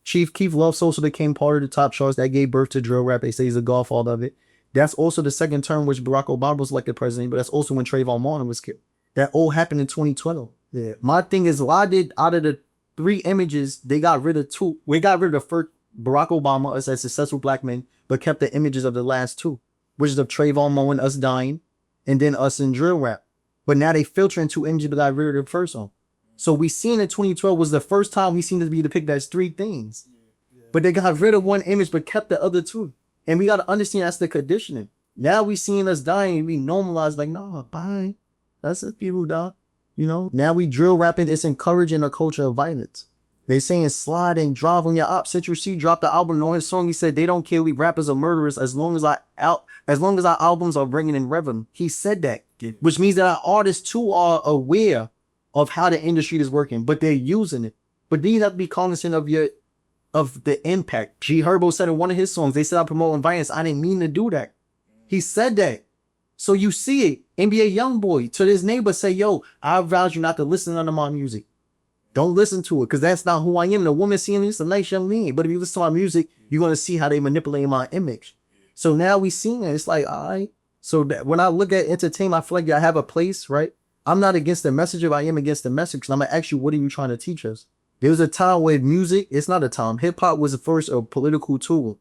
Chief Keef, Love Sosa became part of the top charts that gave birth to drill rap. They say he's a godfather of it. That's also the second term which Barack Obama was elected president, but that's also when Trayvon Martin was killed. That all happened in 2012. Yeah. My thing is, why did out of the 3 images, they got rid of 2. We got rid of the first Barack Obama as a successful black man, but kept the images of the last 2, which is of Trayvon Martin, us dying, and then us in drill rap. But now they filter into images that got rid of the first one. So we seen in 2012 was the first time we seen this be depicted as 3 things. But they got rid of 1 image, but kept the other 2. And we got to understand that's the conditioning. Now we seeing us dying and we normalize like, nah, bye. That's the people die. You know, now we drill rapping. It's encouraging a culture of violence. They saying slide and drive on your ops. Central C dropped the album on his song. He said they don't care. We rappers are murderers as long as our albums are bringing in revenue. He said that, which means that our artists too are aware of how the industry is working, but they're using it. But then you have to be cognizant of the impact. G Herbo said in one of his songs, they said I'm promoting violence. I didn't mean to do that. He said that. So you see it. NBA Youngboy to his neighbor say, yo, I advise you not to listen to my music. Don't listen to it because that's not who I am. The woman seeing this, a nice young man. But if you listen to my music, you're going to see how they manipulate my image. So now we seeing it. It's like, all right. So that when I look at entertainment, I feel like I have a place, right? I'm not against the message if I am against the message. I'm going to ask you, what are you trying to teach us? There was a time where music, it's not a time. Hip hop was the first political tool,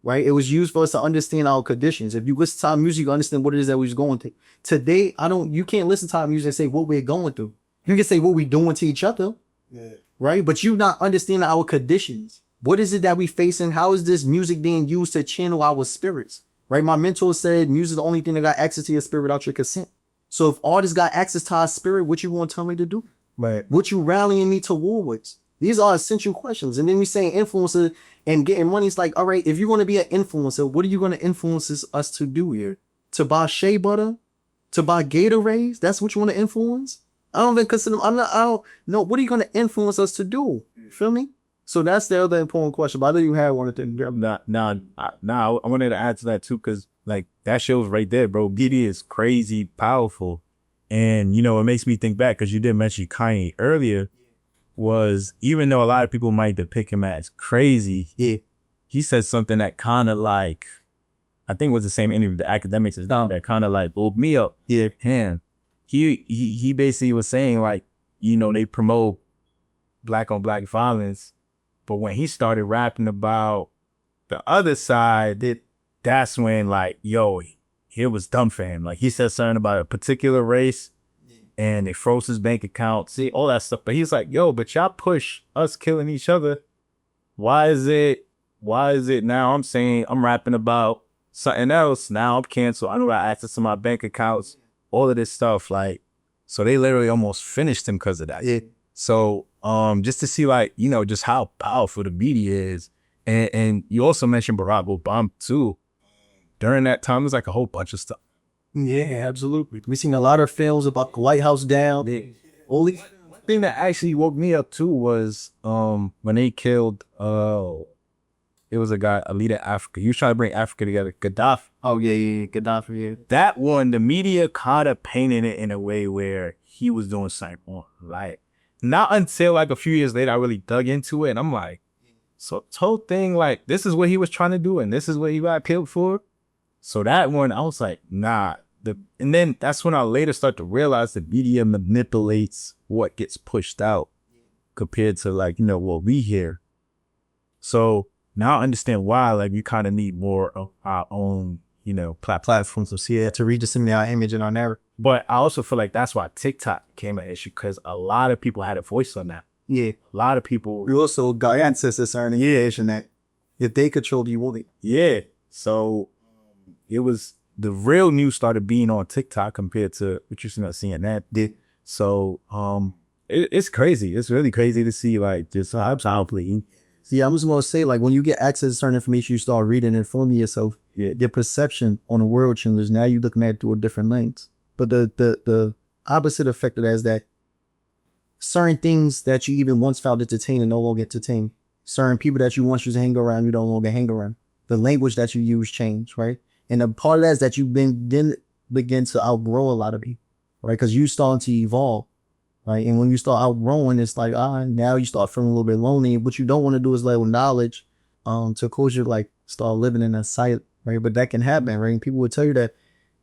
right? It was used for us to understand our conditions. If you listen to our music, you understand what it is that we're going through. Today, you can't listen to our music and say what we're going through. You can say what we're doing to each other, right? But you not understanding our conditions. What is it that we facing? How is this music being used to channel our spirits, right? My mentor said music is the only thing that got access to your spirit without your consent. So if artists got access to our spirit, what you want to tell me to do? Right. What you rallying me towards? These are essential questions. And then we saying influencer and getting money. It's like, all right, if you want to be an influencer, what are you going to influence us to do here? To buy shea butter? To buy Gatorades? That's what you want to influence? I don't even consider, I don't know. What are you going to influence us to do? You feel me? So that's the other important question. But I know you had one of them. I wanted to add to that too, because like that shows right there, bro. BD is crazy powerful. And, you know, it makes me think back because you did mention Kanye earlier, was even though a lot of people might depict him as crazy, he said something that kind of like, I think it was the same interview the academics is down that kind of like woke me up. Yeah. And he basically was saying like, you know, they promote black on black violence. But when he started rapping about the other side, that's when like, yo, it was dumb for him. Like he said something about a particular race and they froze his bank account, see all that stuff. But he's like, yo, but y'all push us killing each other. Why is it now I'm saying I'm rapping about something else? Now I'm canceled. I don't got access to my bank accounts, all of this stuff. Like, so they literally almost finished him because of that. Yeah. So just to see like, you know, just how powerful the media is. And you also mentioned Barack Obama too. During that time, there's like a whole bunch of stuff. Yeah, absolutely. We seen a lot of films about the White House down. Only thing that actually woke me up too was when they killed it was a leader Africa. He was trying to bring Africa together, Gaddafi. Oh yeah, Gaddafi. Yeah. That one, the media kind of painted it in a way where he was doing something wrong. Like not until like a few years later, I really dug into it, and I'm like, so this whole thing, like this is what he was trying to do, and this is what he got killed for. So that one, I was like, nah. And then that's when I later start to realize the media manipulates what gets pushed out compared to like, you know, what we hear. So now I understand why, like, we kind of need more of our own platforms. So yeah, to redisseminate our image and our narrative. But I also feel like that's why TikTok became an issue, because a lot of people had a voice on that. Yeah. A lot of people. We also got ancestors earning and that if they controlled you, won't it? Yeah. So it was, the real news started being on TikTok compared to what you're seeing that. Yeah. So it's crazy. It's really crazy to see like this. Yeah, I'm just gonna say, like, when you get access to certain information, you start reading and informing yourself. Yeah. Your perception on the world changes. Now you're looking at it through a different lens. But the opposite effect of that is that certain things that you even once found entertaining no longer entertain. Certain people that you once used to hang around, you no longer hang around. The language that you use change, right? And a part of that is that you then begin to outgrow a lot of people, right? Because you starting to evolve, right? And when you start outgrowing, it's like, now you start feeling a little bit lonely. What you don't want to do is let knowledge to cause you like start living in a silent, right? But that can happen, right? And people will tell you that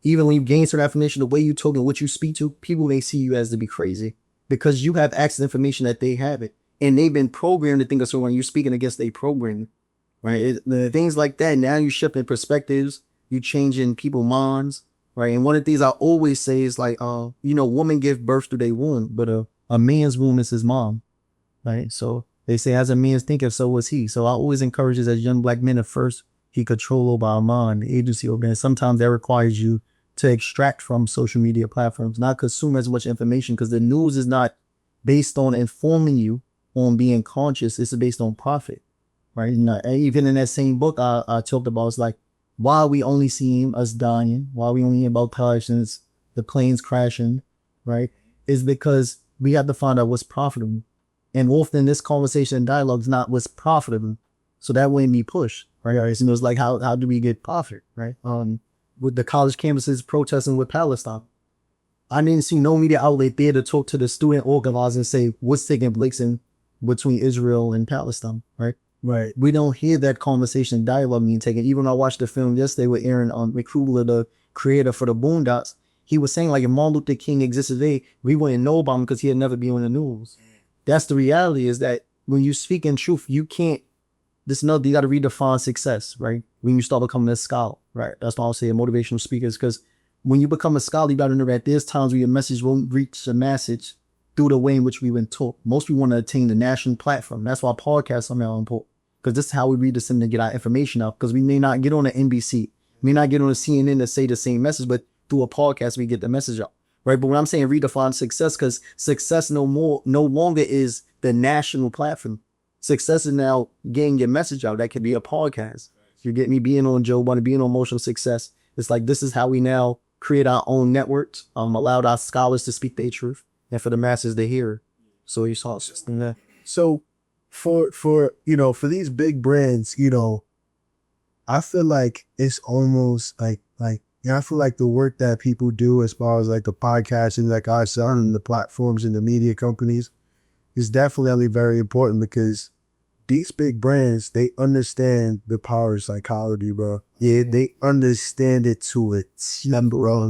even when you gain certain information, the way you talk and what you speak to, people may see you as to be crazy because you have access to information that they haven't. And they've been programmed to think of, so when you're speaking against their programming, right? Things like that. Now you shifting perspectives, you changing people's minds, right? And one of the things I always say is like, women give birth to their womb, but a man's womb is his mom, right? So they say, as a man's thinker, so was he. So I always encourage us as young black men at first, he control over our mind, the agency over it. Sometimes that requires you to extract from social media platforms, not consume as much information, because the news is not based on informing you on being conscious. It's based on profit, right? Even in that same book I talked about, it's like, why are we only seeing us dying? Why are we only hearing about passions, the planes crashing, right? Is because we have to find out what's profitable. And often this conversation and dialogue is not what's profitable. So that wouldn't be pushed, right? So it's like, how do we get profit, right? With the college campuses protesting with Palestine, I didn't see no media outlet there to talk to the student organizers and say what's taking place between Israel and Palestine, right? Right. We don't hear that conversation and dialogue being taken. Even when I watched the film yesterday with Aaron McCool, the creator for the Boondocks, he was saying like, if Martin Luther King existed today, we wouldn't know about him because he'd never be on the news. That's the reality, is that when you speak in truth, you can't, you got to redefine success, right? When you start becoming a scholar, right? That's why I'll say a motivational speaker, is because when you become a scholar, you got to know that there's times where your message won't reach the message through the way in which we've been taught. Most people want to attain the national platform. That's why podcasts are now important, because this is how we read the and get our information out, because we may not get on the NBC, may not get on the CNN to say the same message, but through a podcast, we get the message out, right? But when I'm saying redefine success, because success no longer is the national platform. Success is now getting your message out. That could be a podcast. You get me being on Joe Budden, being on Emotional Success. It's like, this is how we now create our own networks, allowed our scholars to speak their truth, and for the masses to hear. So you saw something there. So for these big brands, I feel like it's almost like I feel like the work that people do as far as like the podcasts and like our son and the platforms and the media companies is definitely very important, because these big brands, they understand the power of psychology, bro. Yeah, they understand it to a T, bro.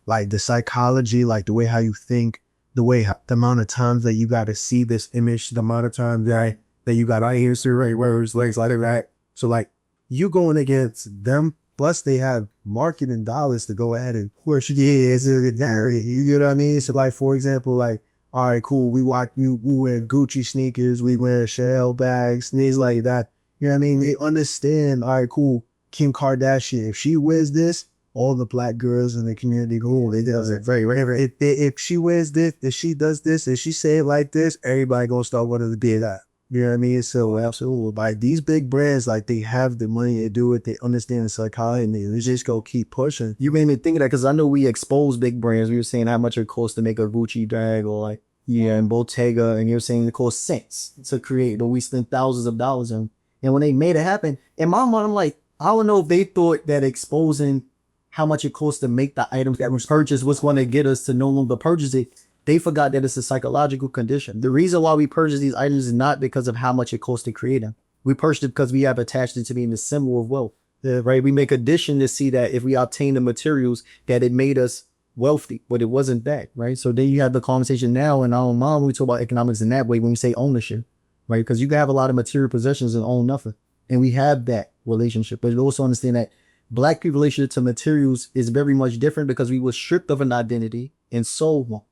Like the psychology, like the way how you think, the amount of times that you got to see this image, the amount of times that you got to hear certain words, like that. So like, you going against them, plus they have marketing dollars to go ahead and push. Yeah, it's a good area. You know what I mean? So like, for example, like, all right, cool. We wear Gucci sneakers, we wear Chanel bags, things like that. You know what I mean? They understand, all right, cool. Kim Kardashian, if she wears this, all the black girls in the community go, they does it very rare. If she wears this, if she does this, if she say it like this, everybody gonna start wanting to be that. You know what I mean? So absolutely, like these big brands, like they have the money to do it. They understand the psychology, and they just go keep pushing. You made me think of that, because I know we expose big brands. We were saying how much it costs to make a Gucci bag, or like, and Bottega, and you're saying it costs cents to create, but we spend thousands of dollars on. And when they made it happen, in my mind, I'm like, I don't know if they thought that exposing how much it costs to make the items that was purchased was going to get us to no longer purchase it. They forgot that it's a psychological condition. The reason why we purchase these items is not because of how much it costs to create them. We purchase it because we have attached it to being the symbol of wealth, right? We make addition to see that if we obtain the materials, that it made us wealthy, but it wasn't that, right? So then you have the conversation now in our own mind when we talk about economics in that way, when we say ownership, right? Because you can have a lot of material possessions and own nothing. And we have that relationship, but also understand that Black people relationship to materials is very much different because we were stripped of an identity and sold one,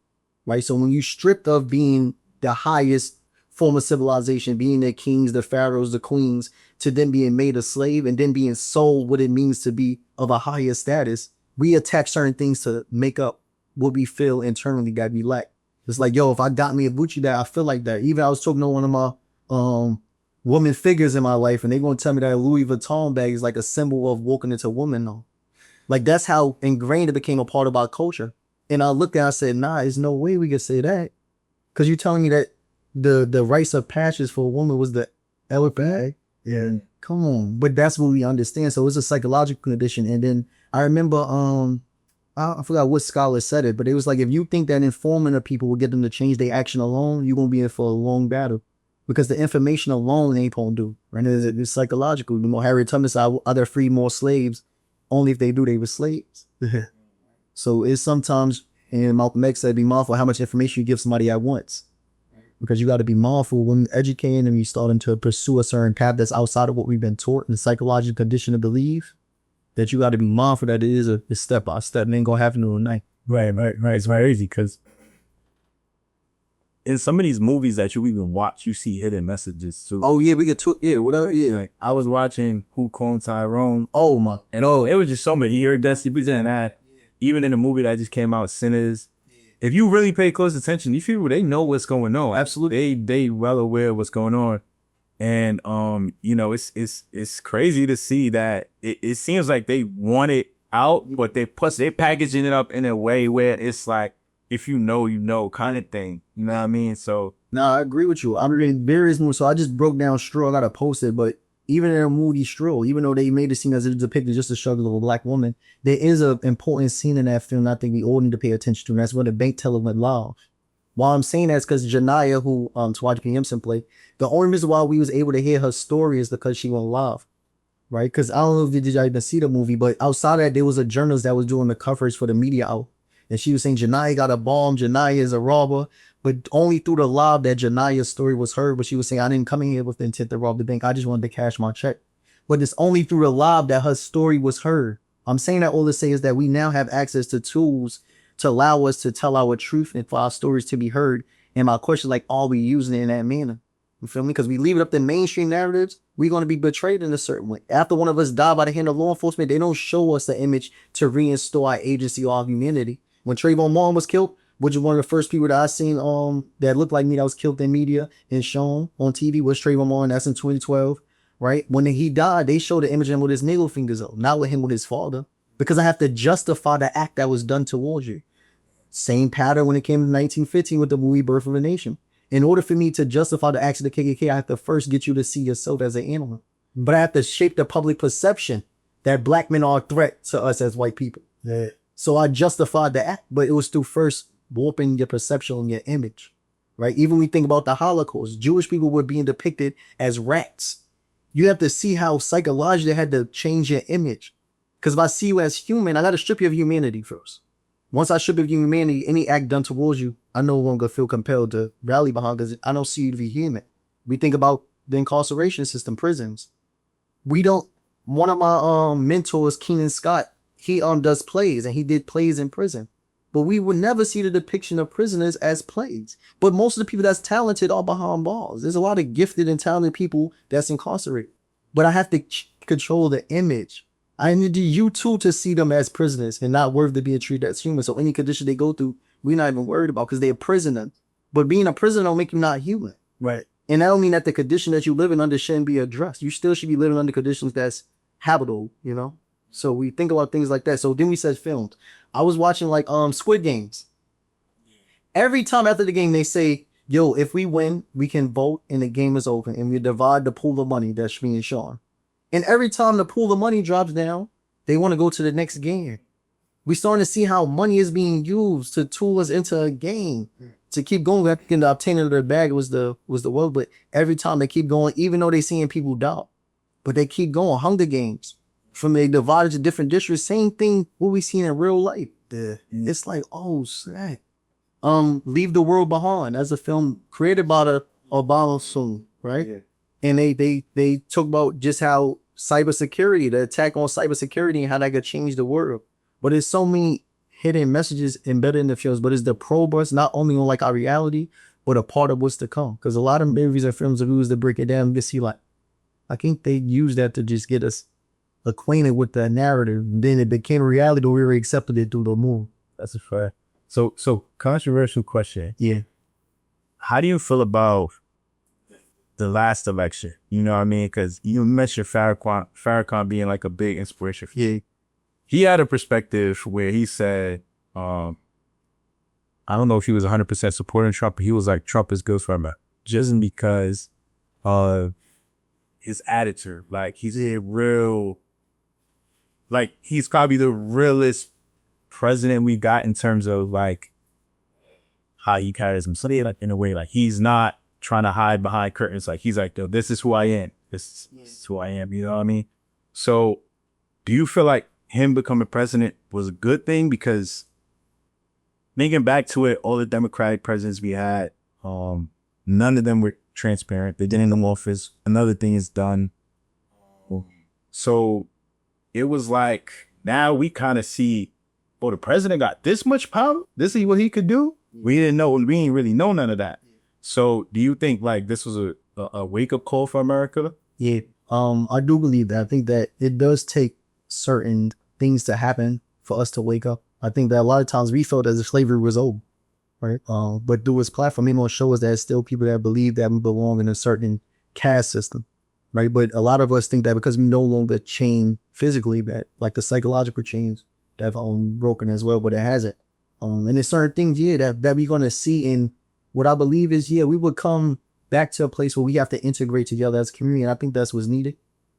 right? So when you stripped of being the highest form of civilization, being the kings, the pharaohs, the queens, to then being made a slave and then being sold what it means to be of a higher status, we attach certain things to make up what we feel internally that we lack. It's like, yo, if I got me a Gucci that I feel like that. Even I was talking to one of my woman figures in my life, and they gonna tell me that a Louis Vuitton bag is like a symbol of walking into woman. Like that's how ingrained it became a part of our culture. And I looked at it and I said, nah, there's no way we could say that. Cause you're telling me that the rites of passage for a woman was the Ella bag. Yeah. Come on. But that's what we understand. So it's a psychological condition. And then I remember I forgot what scholar said it, but it was like, if you think that informing of people will get them to change their action alone, you're going to be in for a long battle because the information alone ain't going to do, right? It's psychological. You know, Harriet Tubman said, other free more slaves only if they do they were slaves. So it's sometimes, and Malcolm X said, be mindful how much information you give somebody at once, because you got to be mindful when educating and you starting to pursue a certain path that's outside of what we've been taught and the psychological condition to believe. That you got to be mindful that it is a step by step. It ain't gonna happen overnight. Right. It's very easy because in some of these movies that you even watch, you see hidden messages too. Oh yeah, we get to whatever. Yeah, Like, I was watching Who Cloned Tyrone. oh my. And it was just so many iridescent and that. Even in the movie that just came out, Sinners. If you really pay close attention, these people, they know what's going on. Absolutely. They well aware of what's going on. And you know, it's crazy to see that it seems like they want it out, but they're packaging it up in a way where it's like, if you know kind of thing. You know what I mean? So Nah, I agree with you. I'm reading various movies. So I just broke down Straw. I gotta post it, but even in a movie Straw, even though they made it seem as if it depicted just the struggle of a black woman, there is an important scene in that film I think we all need to pay attention to, and that's when the bank teller went live. Why I'm saying that is because Janiyah, who Taraji P. Henson played, the only reason why we was able to hear her story is because she went live, right? Because I don't know if y'all even see the movie, but outside of that, there was a journalist that was doing the coverage for the media out, and she was saying Janiyah got a bomb, Janiyah is a robber, but only through the live that Janiyah's story was heard. But she was saying, I didn't come in here with the intent to rob the bank. I just wanted to cash my check. But it's only through the live that her story was heard. I'm saying that all to say is that we now have access to tools to allow us to tell our truth and for our stories to be heard. And my question is like, are we using it in that manner? You feel me? Because we leave it up to mainstream narratives, we're going to be betrayed in a certain way. After one of us die by the hand of law enforcement, they don't show us the image to reinstall our agency or our humanity. When Trayvon Martin was killed, which is one of the first people that I seen that looked like me that was killed in media and shown on TV, was Trayvon Martin. That's in 2012, right? When he died, they showed the image of him with his niggle fingers up, not with him with his father. Because I have to justify the act that was done towards you. Same pattern when it came to 1915 with the movie Birth of a Nation. In order for me to justify the acts of the KKK, I have to first get you to see yourself as an animal. But I have to shape the public perception that black men are a threat to us as white people. Yeah. So I justified the act, but it was through first warping your perception and your image, right? Even when we think about the Holocaust, Jewish people were being depicted as rats. You have to see how psychologically they had to change your image. Because if I see you as human, I got to strip you of humanity first. Once I strip you of humanity, any act done towards you, I no longer feel compelled to rally behind because I don't see you to be human. We think about the incarceration system, prisons. One of my mentors, Keenan Scott, he does plays and he did plays in prison. But we would never see the depiction of prisoners as plays. But most of the people that's talented are behind bars. There's a lot of gifted and talented people that's incarcerated. But I have to control the image. I need you too to see them as prisoners and not worth to be treated as human. So any condition they go through, we're not even worried about because they're a prisoner. But being a prisoner don't make you not human. Right. And that don't mean that the condition that you living under shouldn't be addressed. You still should be living under conditions that's habitable, you know? So we think about things like that. So then we said films. I was watching like Squid Games. Every time after the game, they say, yo, if we win, we can vote and the game is open and we divide the pool of money that's being shown. And every time the pool of money drops down, they want to go to the next game. We're starting to see how money is being used to tool us into a game. To keep going, we have to get the obtaining of their bag was the world. But every time they keep going, even though they're seeing people die, but they keep going. Hunger Games. From they divided to different districts, same thing what we seen in real life. It's like, oh snap. Leave the World Behind. That's a film created by the Obama soon, right? Yeah. And they talk about just how cybersecurity, the attack on cybersecurity and how that could change the world. But there's so many hidden messages embedded in the films, but it's the probe us not only on like our reality, but a part of what's to come. Because a lot of movies and films are used to break it down. You can see like, I think they use that to just get us acquainted with the narrative. Then it became reality, we already accepted it through the movie. That's a fact. So controversial question. Yeah. How do you feel about the last election? You know what I mean? Because you mentioned Farrakhan being like a big inspiration for you. Yeah. He had a perspective where he said, I don't know if he was 100% supporting Trump, but he was like, Trump is good for America. Just because of his attitude. Like, he's a real, like, he's probably the realest president we got in terms of like how he carries himself, like, in a way. Like, he's not trying to hide behind curtains. Like, he's like, yo, this is who I am. This is who I am. You know what I mean? So do you feel like him becoming president was a good thing? Because thinking back to it, all the Democratic presidents we had, none of them were transparent. They didn't in office. Another thing is done. So it was like, now we kind of see, oh, the president got this much power? This is what he could do? We didn't really know none of that. So do you think like this was a wake-up call for America? Yeah. I do believe that. I think that it does take certain things to happen for us to wake up. I think that a lot of times we felt as if slavery was over, right? But through his platform, he gonna show us that there's still people that believe that we belong in a certain caste system, right? But a lot of us think that because we no longer chain physically, that like the psychological chains that have broken as well, but it hasn't. And there's certain things, that we're gonna see. In what I believe is, we would come back to a place where we have to integrate together as a community, and I think that's what's needed.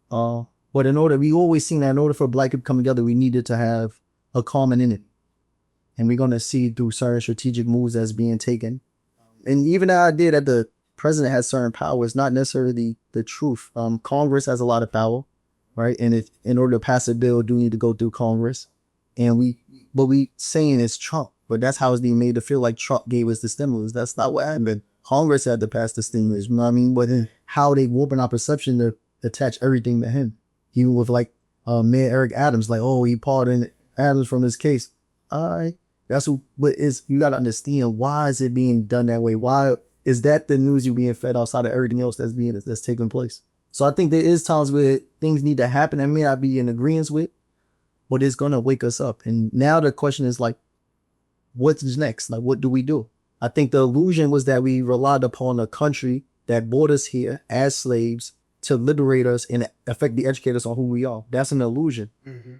But we always seen that in order for Black people to come together, we needed to have a common enemy. And we're going to see through certain strategic moves that's being taken. And even the idea that the president has certain power is not necessarily the truth. Congress has a lot of power, right? And in order to pass a bill, do need to go through Congress. And we saying it's Trump, but that's how it's being made to feel like Trump gave us the stimulus. That's not what happened. Congress had to pass the stimulus, you know what I mean? But how they warping our perception to attach everything to him. Even with like Mayor Eric Adams, like, oh, he pardoned Adams from his case. All right. That's what is, you got to understand, why is it being done that way? Why is that the news you're being fed outside of everything else that's taking place? So I think there is times where things need to happen that may not be in agreement with, but it's going to wake us up. And now the question is like, what's next? Like, what do we do? I think the illusion was that we relied upon a country that brought us here as slaves to liberate us and effectively educate us on who we are. That's an illusion. Mm-hmm.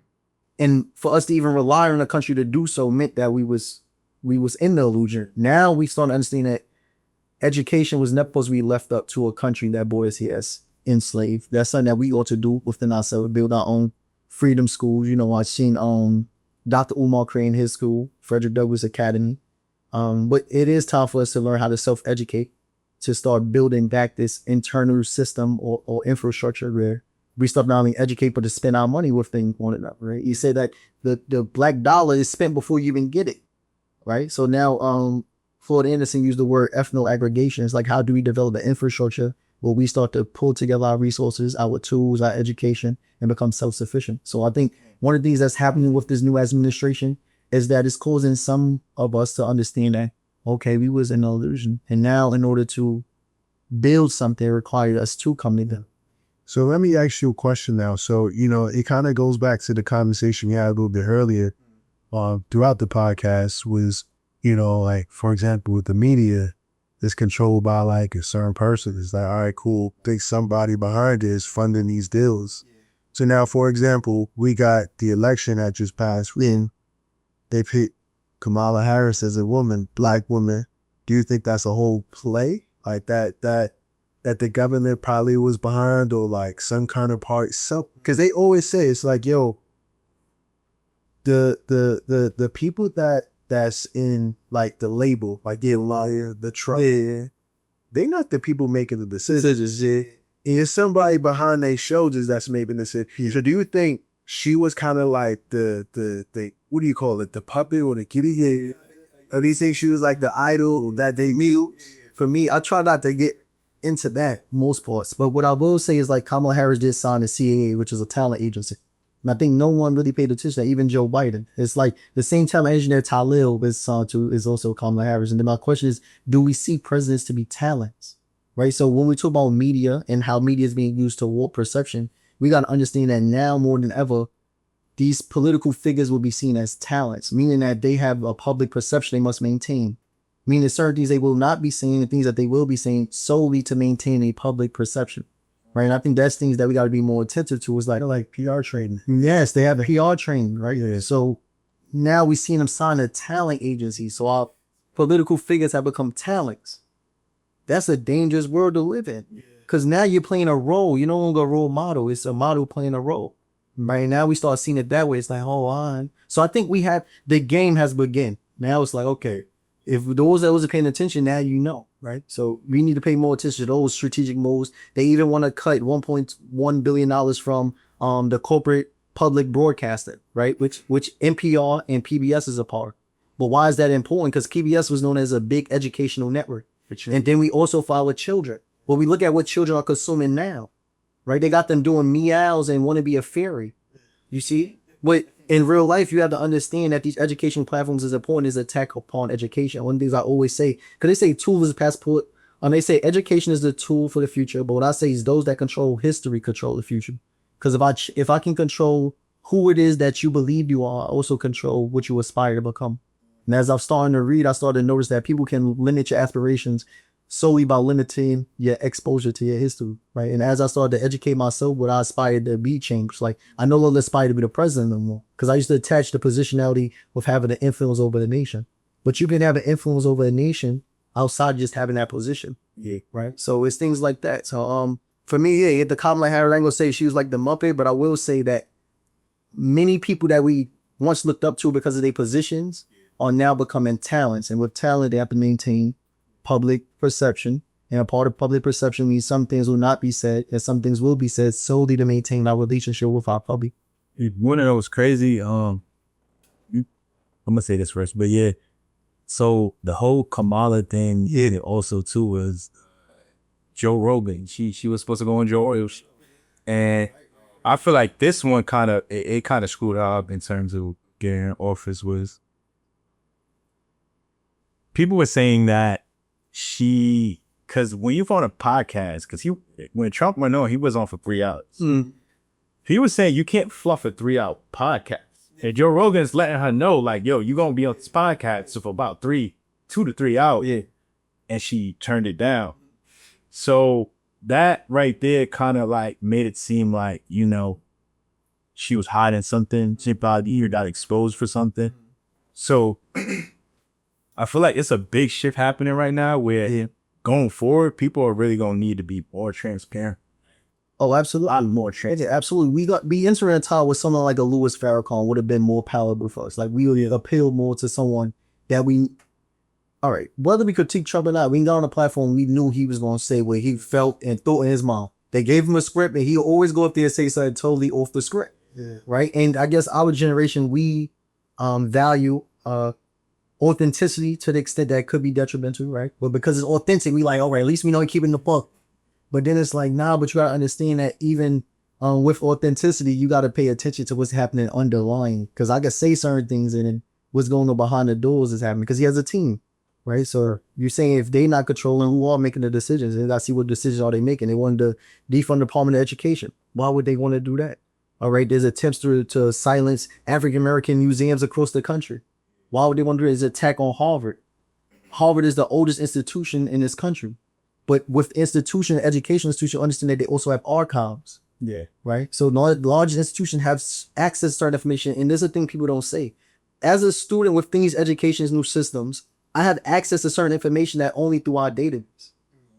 And for us to even rely on a country to do so meant that we was in the illusion. Now we start to understand that education was never supposed to be left up to a country that brought us here as enslaved. That's something that we ought to do within ourselves, build our own freedom schools. You know, I've seen Dr. Umar creating his school, Frederick Douglass Academy. But it is time for us to learn how to self-educate, to start building back this internal system or infrastructure where we start not only educate, but to spend our money with things on it up, right? You say that the black dollar is spent before you even get it, right? So now, Floyd Anderson used the word ethno aggregation. It's like, how do we develop an infrastructure where we start to pull together our resources, our tools, our education, and become self-sufficient? So I think one of the things that's happening with this new administration is that it's causing some of us to understand that, okay, we was in an illusion. And now in order to build something, it required us to come together. So let me ask you a question now. So, it kind of goes back to the conversation we had a little bit earlier throughout the podcast was, like, for example, with the media, it's controlled by like a certain person. It's like, all right, cool. Think somebody behind it is funding these deals. Yeah. So now, for example, we got the election that just passed. Then they picked Kamala Harris as a woman, Black woman. Do you think that's a whole play? Like that the government probably was behind, or like some kind of part? So, because they always say it's like, yo, the people that's in like the label, like the lawyer, the truck, they not the people making the decisions. It's somebody behind their shoulders that's making the decision. So do you think she was kind of like the what do you call it, the puppet or the kitty? Or do you think she was like the idol that they knew? For me, I try not to get into that most parts. But what I will say is like Kamala Harris did sign the CAA, which is a talent agency. And I think no one really paid attention to that, even Joe Biden. It's like the same talent engineer Talil is signed to is also Kamala Harris. And then my question is, do we see presidents to be talents? Right? So when we talk about media and how media is being used to warp perception, we got to understand that now more than ever, these political figures will be seen as talents, meaning that they have a public perception they must maintain. Meaning certain things they will not be saying and things that they will be saying solely to maintain a public perception. Right. And I think that's things that we got to be more attentive to. Is like PR training. Yes, they have PR training, right? Yeah. So now we see them sign a talent agency. So our political figures have become talents. That's a dangerous world to live in. Because now you're playing a role. You're no longer a role model. It's a model playing a role. Right now we start seeing it that way. It's like, hold on. So I think the game has begun. Now it's like, okay, if those that wasn't paying attention, now you know, right? So we need to pay more attention to those strategic moves. They even want to cut $1.1 billion from the corporate public broadcasting, right? Which NPR and PBS is a part. But why is that important? Because PBS was known as a big educational network. And then we also follow children. Well, we look at what children are consuming now, right? They got them doing meows and want to be a fairy. You see? But in real life, you have to understand that these education platforms is important as attack upon education. One of the things I always say, because they say tool is a passport, and they say education is the tool for the future. But what I say is those that control history control the future. Because if I can control who it is that you believe you are, I also control what you aspire to become. And as I'm starting to read, I started to notice that people can limit your aspirations solely by limiting your exposure to your history, right? And as I started to educate myself, what I aspired to be changed. Like, I no longer aspire to be the president no more, because I used to attach the positionality with having an influence over the nation. But you can have an influence over a nation outside just having that position, right? So it's things like that. So for me, the Kamala Harris, I ain't gonna say she was like the Muppet, but I will say that many people that we once looked up to because of their positions are now becoming talents. And with talent, they have to maintain public perception, and a part of public perception means some things will not be said and some things will be said solely to maintain our relationship with our public. One of those crazy, I'm gonna say this first, but yeah. So the whole Kamala thing, it also too was Joe Rogan. She was supposed to go on Joe Rogan, and I feel like this one kind of screwed up in terms of getting in office. Was people were saying that because when you're on a podcast, because when Trump went on, he was on for 3 hours. He was saying you can't fluff a 3-hour podcast. And Joe Rogan's letting her know, like, yo, you're going to be on this podcast for about 2 to 3 hours. Yeah. And she turned it down. So that right there kind of like made it seem like, she was hiding something. She probably either got exposed for something. So I feel like it's a big shift happening right now where going forward, people are really going to need to be more transparent. Oh, absolutely. A lot more transparent. Yeah, absolutely. We entering a time with someone like a Louis Farrakhan would have been more palatable for us. Like, we would appeal more to someone that all right, whether we critique Trump or not, we got on the platform, we knew he was going to say what he felt and thought in his mind. They gave him a script and he'll always go up there and say something totally off the script. Yeah. Right? And I guess our generation, we value authenticity to the extent that it could be detrimental, right? But because it's authentic, we like, all right, at least we know he's keeping the fuck. But then it's like, nah, but you gotta understand that even with authenticity, you gotta pay attention to what's happening underlying. Because I can say certain things and then what's going on behind the doors is happening because he has a team, right? So you're saying if they not controlling, who are making the decisions? And I see what decisions are they making. They wanted to defund the Department of Education. Why would they want to do that? All right, there's attempts to silence African-American museums across the country. Why would they want to do this attack on Harvard? Harvard is the oldest institution in this country. But with educational institution, understand that they also have archives. Yeah. Right? So large institutions have access to certain information. And there's a thing people don't say. As a student with these education's new systems, I have access to certain information that only through our database.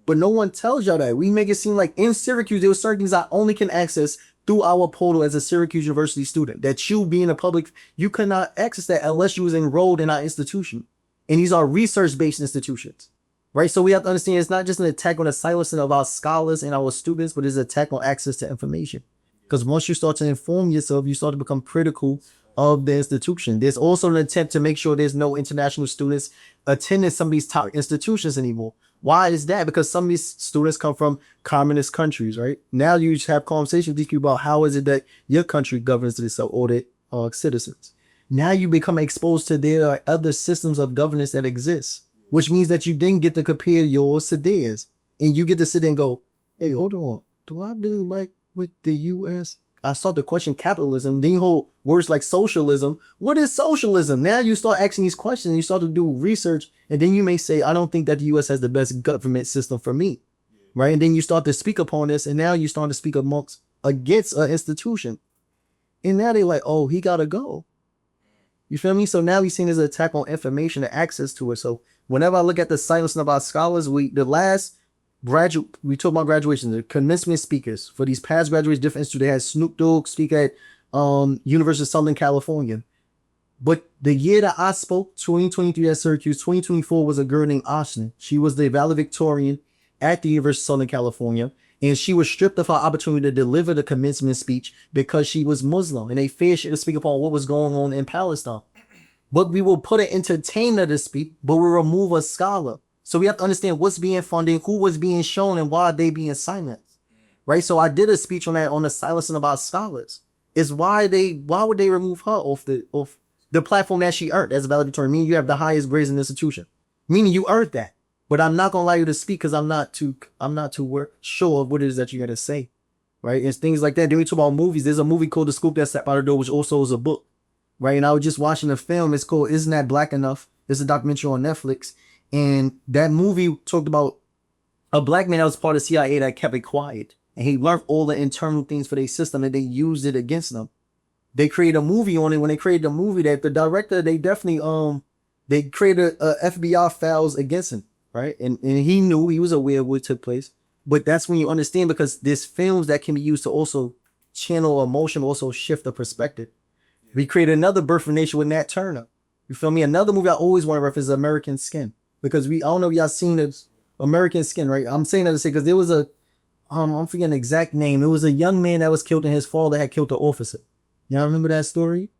But no one tells y'all that. We make it seem like in Syracuse, there were certain things I only can access through our portal as a Syracuse University student. That you being a public, you cannot access that unless you was enrolled in our institution. And these are research-based institutions. Right? So we have to understand it's not just an attack on the silencing of our scholars and our students, but it's an attack on access to information. Because once you start to inform yourself, you start to become critical of the institution. There's also an attempt to make sure there's no international students attending some of these top institutions anymore. Why is that? Because some of these students come from communist countries, right? Now you just have conversations with these people about how is it that your country governs itself or their citizens. Now you become exposed to there are other systems of governance that exist, which means that you then get to compare yours to theirs. And you get to sit and go, hey, hold on. Do I do like with the U.S.? I start to question capitalism. Then you hold words like socialism. What is socialism? Now you start asking these questions. You start to do research. And then you may say, I don't think that the U.S. has the best government system for me. Right? And then you start to speak upon this. And now you start to speak against an institution. And now they're like, oh, he got to go. You feel me? So now we've seen this attack on information and access to it. So whenever I look at the silencing of our scholars, we talk about graduation, the commencement speakers for these past graduates, different institutes. They had Snoop Dogg speak at University of Southern California. But the year that I spoke, 2023 at Syracuse, 2024 was a girl named Ashton. She was the valedictorian at the University of Southern California. And she was stripped of her opportunity to deliver the commencement speech because she was Muslim. And they feared she to speak upon what was going on in Palestine. But we will put an entertainer to speak, but we'll remove a scholar. So we have to understand what's being funded, who was being shown, and why are they being silenced, right? So I did a speech on that, on the silencing of our scholars. Is why would they remove her off the platform that she earned as a valedictorian? Meaning you have the highest grades in the institution, meaning you earned that. But I'm not gonna allow you to speak because I'm not too sure of what it is that you got to say, right? And things like that. Then we talk about movies. There's a movie called The Scoop That Sat by the Door, which also is a book, right? And I was just watching a film. It's called Isn't That Black Enough? It's a documentary on Netflix. And that movie talked about a black man that was part of CIA that kept it quiet. And he learned all the internal things for their system and they used it against them. They created a movie on it. When they created the movie, that the director, they definitely they created FBI files against him, right? And he knew, he was aware of what took place. But that's when you understand, because there's films that can be used to also channel emotion, also shift the perspective. We created another Birth of a Nation with Nat Turner. You feel me? Another movie I always want to reference is American Skin. Because I don't know if y'all seen this American Skin, right? I'm saying that to say, because there was I'm forgetting the exact name. It was a young man that was killed and his father had killed the officer. Y'all remember that story?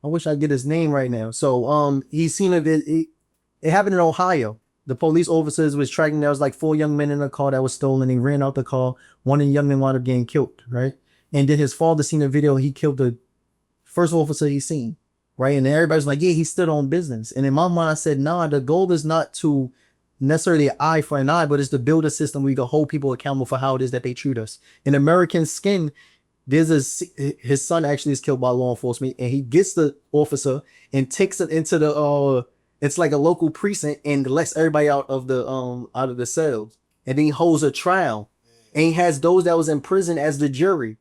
I wish I get his name right now. So, he's seen it happened in Ohio. The police officers was tracking, there was like 4 young men in a car that was stolen. They ran out the car. One of the young men wound up getting killed, right? And then his father seen the video. He killed the first officer he seen. Right. And everybody's like, yeah, he stood on business. And in my mind, I said, nah, the goal is not to necessarily an eye for an eye, but it's to build a system where you can hold people accountable for how it is that they treat us. In American Skin, his son actually is killed by law enforcement, and he gets the officer and takes it into it's like a local precinct and lets everybody out of the cells. And then he holds a trial and he has those that was in prison as the jury.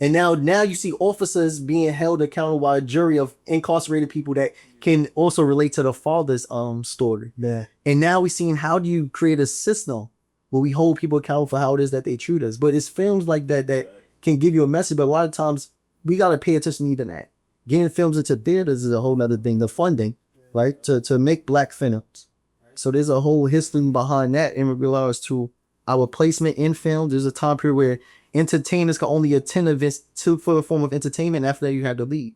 And now you see officers being held accountable by a jury of incarcerated people that can also relate to the father's story. Yeah. And now we're seeing, how do you create a system where we hold people accountable for how it is that they treat us? But it's films like that that can give you a message. But a lot of times we got to pay attention to that. Getting films into theaters is a whole nother thing. The funding, right? To make black films. So there's a whole history behind that in regards to our placement in films. There's a time period where entertainers can only attend events for a form of entertainment. After that, you had to leave,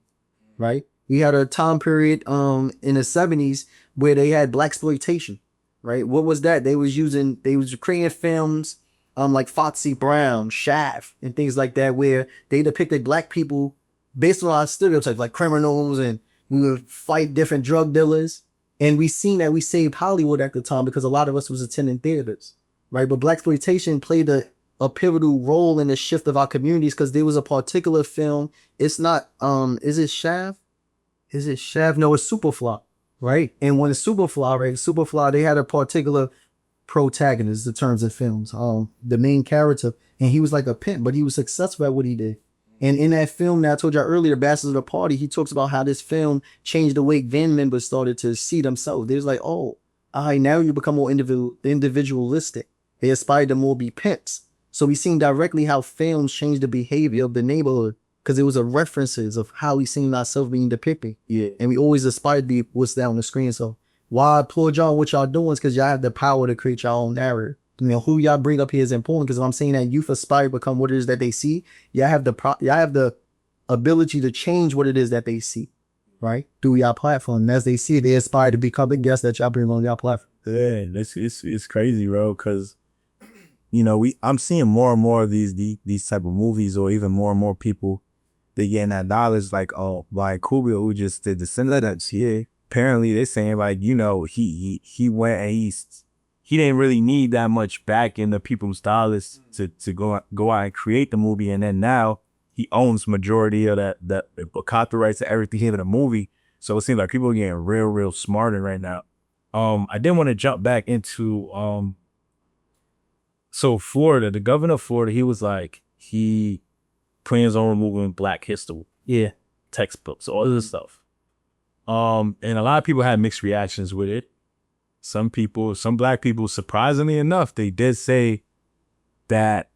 right? We had a time period in the 70s where they had black exploitation, right? What was that? They was creating films like Foxy Brown, Shaft, and things like that, where they depicted black people based on our stereotypes, like criminals, and we would fight different drug dealers. And we seen that we saved Hollywood at the time because a lot of us was attending theaters, right? But black exploitation played a pivotal role in the shift of our communities, because there was a particular film. It's not, is it Shaft? Is it Shaft? No, it's Superfly, right? And when it's Superfly, right? Superfly, they had a particular protagonist in terms of films, the main character, and he was like a pimp, but he was successful at what he did. And in that film that I told you earlier, Bastards of the Party, he talks about how this film changed the way gang members started to see themselves. They was like, oh, all right, now you become more individualistic. They aspired to more be pimps. So we seen directly how films changed the behavior of the neighborhood, because it was a references of how we seen ourselves being depicted. Yeah. And we always aspired to be what's down on the screen. So why I applaud y'all what y'all doing is because y'all have the power to create your own narrative. You know, who y'all bring up here is important, because I'm saying that youth aspire to become what it is that they see. Y'all have the ability to change what it is that they see. right? Through your platform. And as they see it, they aspire to become the guests that y'all bring on your platform. Yeah, it's crazy, bro. Because I'm seeing more and more of these type of movies, or even more people. They getting that knowledge, like like Kubio, who just did the Synthetics. Yeah, apparently they're saying like he went and he didn't really need that much back in the people's dollars to go out and create the movie, and then now he owns majority of that copyrights to everything in the movie. So it seems like people are getting real smarter right now. I didn't want to jump back into so Florida, the governor of Florida, he was like he plans on removing Black history, textbooks, all this stuff. And a lot of people had mixed reactions with it. Some Black people, surprisingly enough, they did say that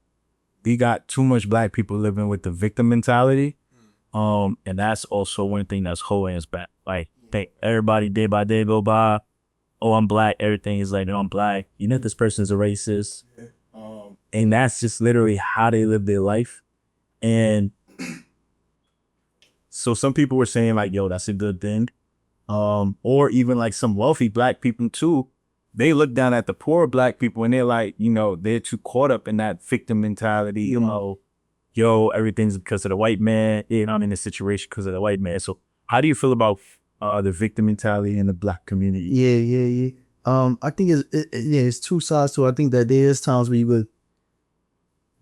we got too much Black people living with the victim mentality. And that's also one thing that's holding us back. Like, everybody day by day go by, oh, I'm Black, everything is like, no, I'm Black. You know, this person's a racist. And that's just literally how they live their life. And so some people were saying like, yo, that's a good thing. Or even like some wealthy Black people too, they look down at the poor Black people and they're like, they're too caught up in that victim mentality, yo, everything's because of the white man, I'm in this situation because of the white man. So how do you feel about the victim mentality in the Black community? Yeah. I think it's two sides to it. I think that there is times where you would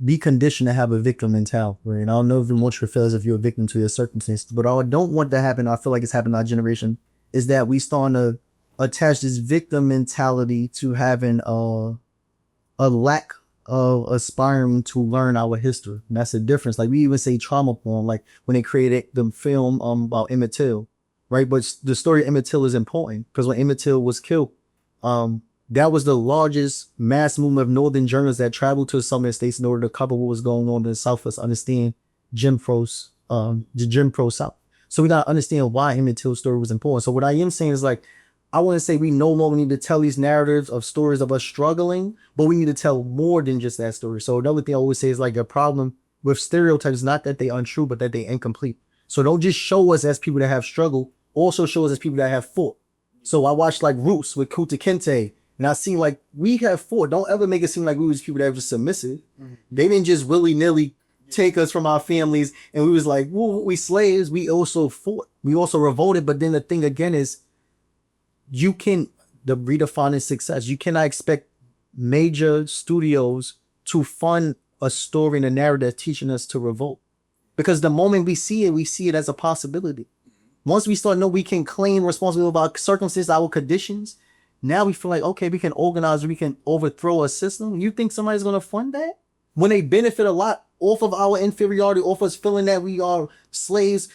be conditioned to have a victim mentality, right? And I don't know even what your feels if you're a victim to your circumstances, but I don't want that to happen. I feel like it's happened in our generation, is that we starting to attach this victim mentality to having a lack of aspiring to learn our history. And that's the difference. Like we even say trauma porn, like when they created the film about Emmett Till, right? But the story of Emmett Till is important because when Emmett Till was killed, that was the largest mass movement of Northern journalists that traveled to the Southern states in order to cover what was going on in the South, to understand the Jim Crow South. So we gotta understand why Emmett Till's story was important. So what I am saying is like, I want to say we no longer need to tell these narratives of stories of us struggling, but we need to tell more than just that story. So another thing I always say is like a problem with stereotypes, not that they untrue, but that they incomplete. So don't just show us as people that have struggled, also show us as people that have fought. So I watched like Roots with Kuta Kinte, and I seen like we have fought. Don't ever make it seem like we was people that were just submissive. They didn't just willy-nilly take us from our families and we was like, well, we slaves. We also fought. We also revolted. But then the thing again is, the redefining success. You cannot expect major studios to fund a story and a narrative teaching us to revolt. Because the moment we see it as a possibility. Once we start know we can claim responsibility about circumstances, our conditions, now we feel like, okay, we can organize, we can overthrow a system. You think somebody's going to fund that? When they benefit a lot off of our inferiority, off us feeling that we are slaves,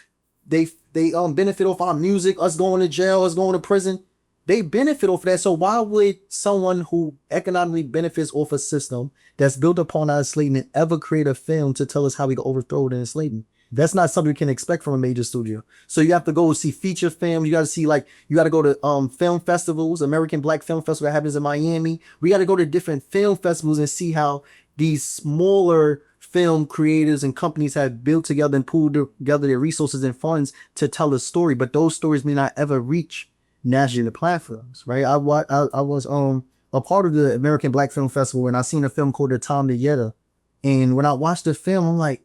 they benefit off our music, us going to jail, us going to prison. They benefit off of that. So why would someone who economically benefits off a system that's built upon our enslavement ever create a film to tell us how we can overthrow the enslavement? That's not something we can expect from a major studio. So you have to go see feature film. You got to go to film festivals, American Black Film Festival that happens in Miami. We got to go to different film festivals and see how these smaller film creators and companies have built together and pooled together their resources and funds to tell a story. But those stories may not ever reach national platforms, right? I was a part of the American Black Film Festival and I seen a film called The Tom Together. And when I watched the film, I'm like,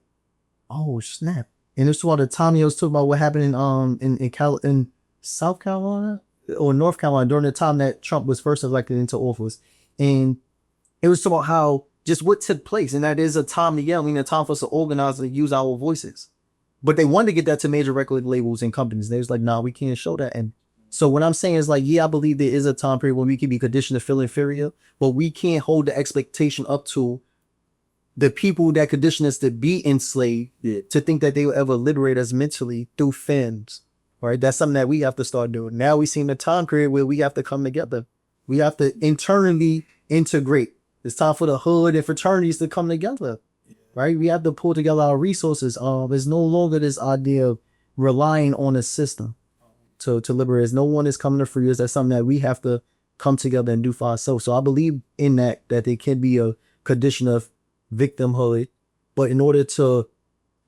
oh snap. And it's about the time he was talking about what happened in South Carolina or North Carolina during the time that Trump was first elected into office. And it was about how just what took place. And that is a time to yell, a time for us to organize and use our voices. But they wanted to get that to major record labels and companies. They was like, nah, we can't show that. And so what I'm saying is like, yeah, I believe there is a time period when we can be conditioned to feel inferior, but we can't hold the expectation up to the people that condition us to be enslaved, to think that they will ever liberate us mentally through films, right? That's something that we have to start doing. Now we see in the time period where we have to come together. We have to internally integrate. It's time for the hood and fraternities to come together, right? We have to pull together our resources. There's no longer this idea of relying on a system to liberate us. No one is coming to free us. That's something that we have to come together and do for ourselves. So I believe in that there can be a condition of victimhood, but in order to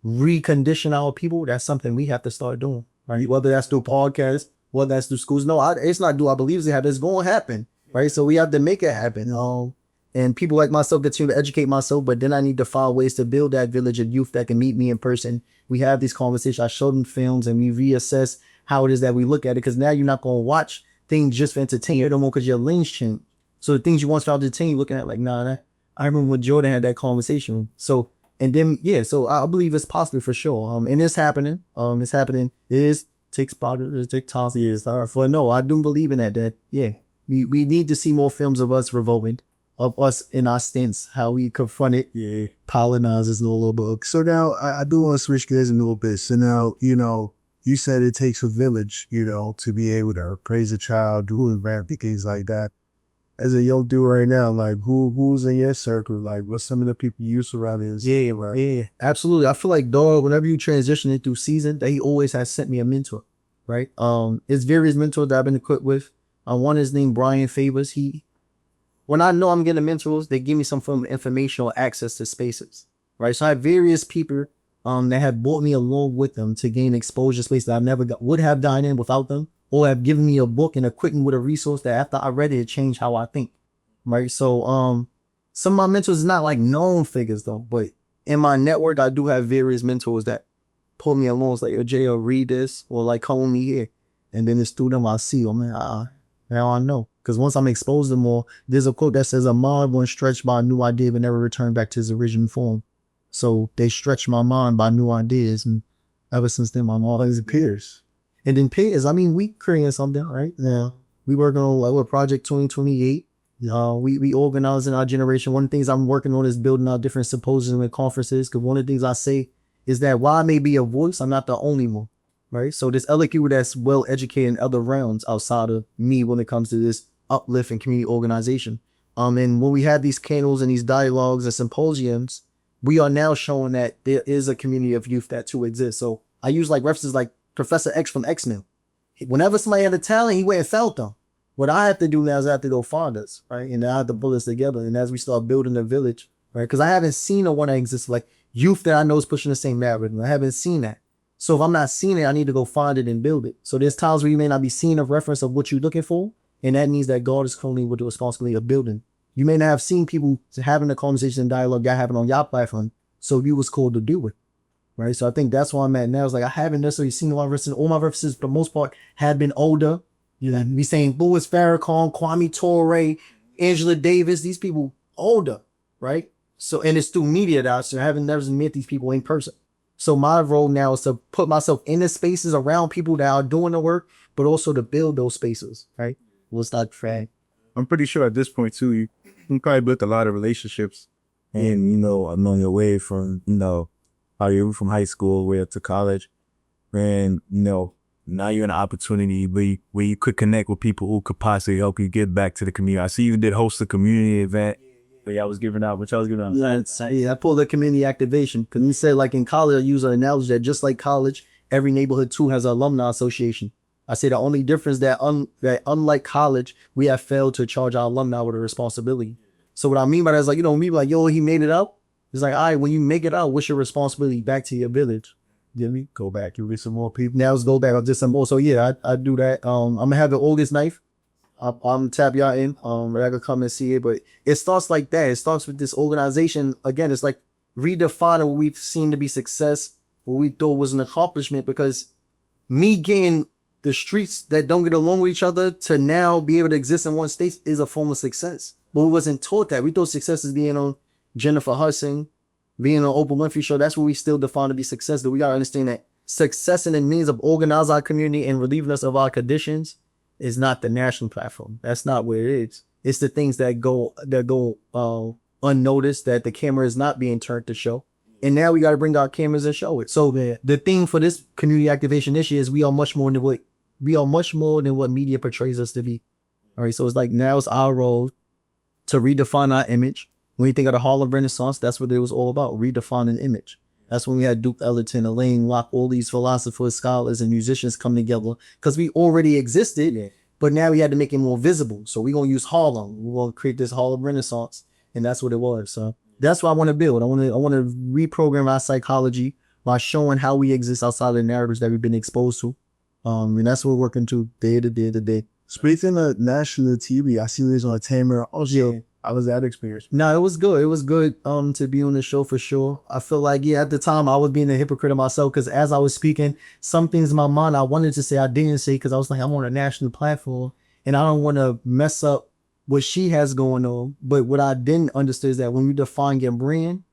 recondition our people, that's something we have to start doing. right? Whether that's through podcasts, whether that's through schools. No, it's not do I believe it's happen. It's going to happen, right? So we have to make it happen. And people like myself continue to educate myself, but then I need to find ways to build that village of youth that can meet me in person. We have these conversations. I show them films and we reassess how it is that we look at it. Because now you're not going to watch things just for entertainment no more because your lens change. So the things you once found entertaining, you're looking at like, nah, I remember when Jordan had that conversation. So, and then, yeah, so I believe it's possible for sure. And it's happening. It's happening. Takes time. Years. For no, I do believe in that, yeah, we need to see more films of us revolving. Of us in our stance, how we confronted colonizers in a little book. So now I do want to switch gears a little bit. So now, you said it takes a village, to be able to praise a child, do rap, things like that. As a young dude right now, like who's in your circle? Like what's some of the people you surround is? Yeah, absolutely. I feel like dog, whenever you transition into season, that he always has sent me a mentor, right? It's various mentors that I've been equipped with. One is named Brian Favors. When I know I'm getting mentors, they give me some form of information or access to spaces, right? So I have various people that have brought me along with them to gain exposure space that I never would have dined in without them, or have given me a book and equipped me with a resource that after I read it, it changed how I think, right? So some of my mentors is not like known figures though, but in my network, I do have various mentors that pull me along. It's like, yo, Jay, read this, or like, come with me here. And then the student, I see, oh man, now I know. Because once I'm exposed to more, there's a quote that says, a mind once stretched by a new idea but never returned back to its original form. So they stretch my mind by new ideas. And ever since then, my mind is peers. And then peers, we creating something, right? Now, we working on like Project 2028. We organizing our generation. One of the things I'm working on is building out different symposiums and conferences. Because one of the things I say is that while I may be a voice, I'm not the only one. Right. So there's other people that's well educated in other realms outside of me when it comes to this uplift and community organization. And when we have these candles and these dialogues and symposiums, we are now showing that there is a community of youth that too exists. So I use like references like Professor X from X-Men. Whenever somebody had a talent, he went and felt them. What I have to do now is I have to go find us, right? And I have to pull us together. And as we start building the village, right? Because I haven't seen a one that exists like youth that I know is pushing the same narrative. I haven't seen that. So if I'm not seeing it, I need to go find it and build it. So there's times where you may not be seeing a reference of what you're looking for. And that means that God is currently with the responsibility of building. You may not have seen people having the conversation and dialogue y'all having on y'all platform. So you was called to do it. Right. So I think that's where I'm at now. It's like I haven't necessarily seen a lot of references. All my references, for the most part, had been older. You know, we saying Louis Farrakhan, Kwame Ture, Angela Davis, these people older, right? So, and it's through media that I haven't never met these people in person. So my role now is to put myself in the spaces around people that are doing the work, but also to build those spaces, right? Let's not frag. I'm pretty sure at this point too, you probably built a lot of relationships and, along your way from, how you were from high school way up to college. And, now you're in an opportunity where you could connect with people who could possibly help you get back to the community. I see you did host a community event. But I was giving out, which I was giving out. Yeah, I pulled the community activation because we said like in college, I use an analogy that just like college, every neighborhood too has an alumni association. I say the only difference that unlike college, we have failed to charge our alumni with a responsibility. So what I mean by that is like, me like, yo, he made it up. It's like, all right, when you make it out, what's your responsibility back to your village? Did we go back? You get some more people. Now let's go back. I'll do some more. So yeah, I do that. I'm gonna have the August 9th. I'm tap y'all in. I could come and see it, but it starts like that. It starts with this organization. Again, it's like redefining what we've seen to be success, what we thought was an accomplishment. Because me getting the streets that don't get along with each other to now be able to exist in one state is a form of success. But we wasn't taught that. We thought success is being on Jennifer Hudson, being on Oprah Winfrey show. That's what we still define to be success. But we gotta understand that success in the means of organizing our community and relieving us of our conditions is not the national platform. That's not where it is. It's the things that go unnoticed, that the camera is not being turned to show. And now we got to bring our cameras and show it. So the thing for this community activation this year is we are much more than what media portrays us to be. All right. So it's like now it's our role to redefine our image. When you think of the Harlem Renaissance, that's what it was all about, redefining image. That's when we had Duke Ellington, Elaine Locke, all these philosophers, scholars, and musicians come together because we already existed, but now we had to make it more visible. So we're going to use Harlem. We're going to create this Harlem Renaissance, and that's what it was. So that's what I want to build. I want to reprogram our psychology by showing how we exist outside of the narratives that we've been exposed to, And that's what we're working to day to day to day. Speaking of national TV, I see this on Tamer. Also, how was that experience? No, it was good. It was good to be on the show for sure. I feel like, yeah, at the time I was being a hypocrite of myself because as I was speaking, some things in my mind I wanted to say I didn't say because I was like, I'm on a national platform and I don't want to mess up what she has going on. But what I didn't understand is that when you define your brand,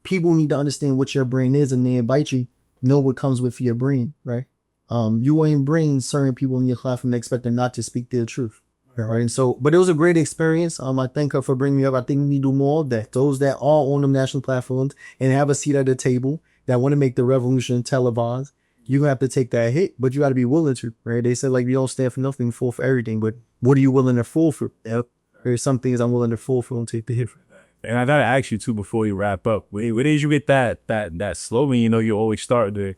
people need to understand what your brand is and they invite you, know what comes with your brand, right? You ain't bring certain people in your platform and expect them not to speak their truth. Right. And so, but it was a great experience. I thank her for bringing me up. I think we need to do more of that. Those that are on them national platforms and have a seat at the table that want to make the revolution televised, you have to take that hit, but you got to be willing to, right? They said like, you don't stand for nothing, you fall for everything, but what are you willing to fall for? There's some things I'm willing to fall for and take the hit for. And I gotta ask you too before you wrap up. Where did you get that slogan? You know, you always start with.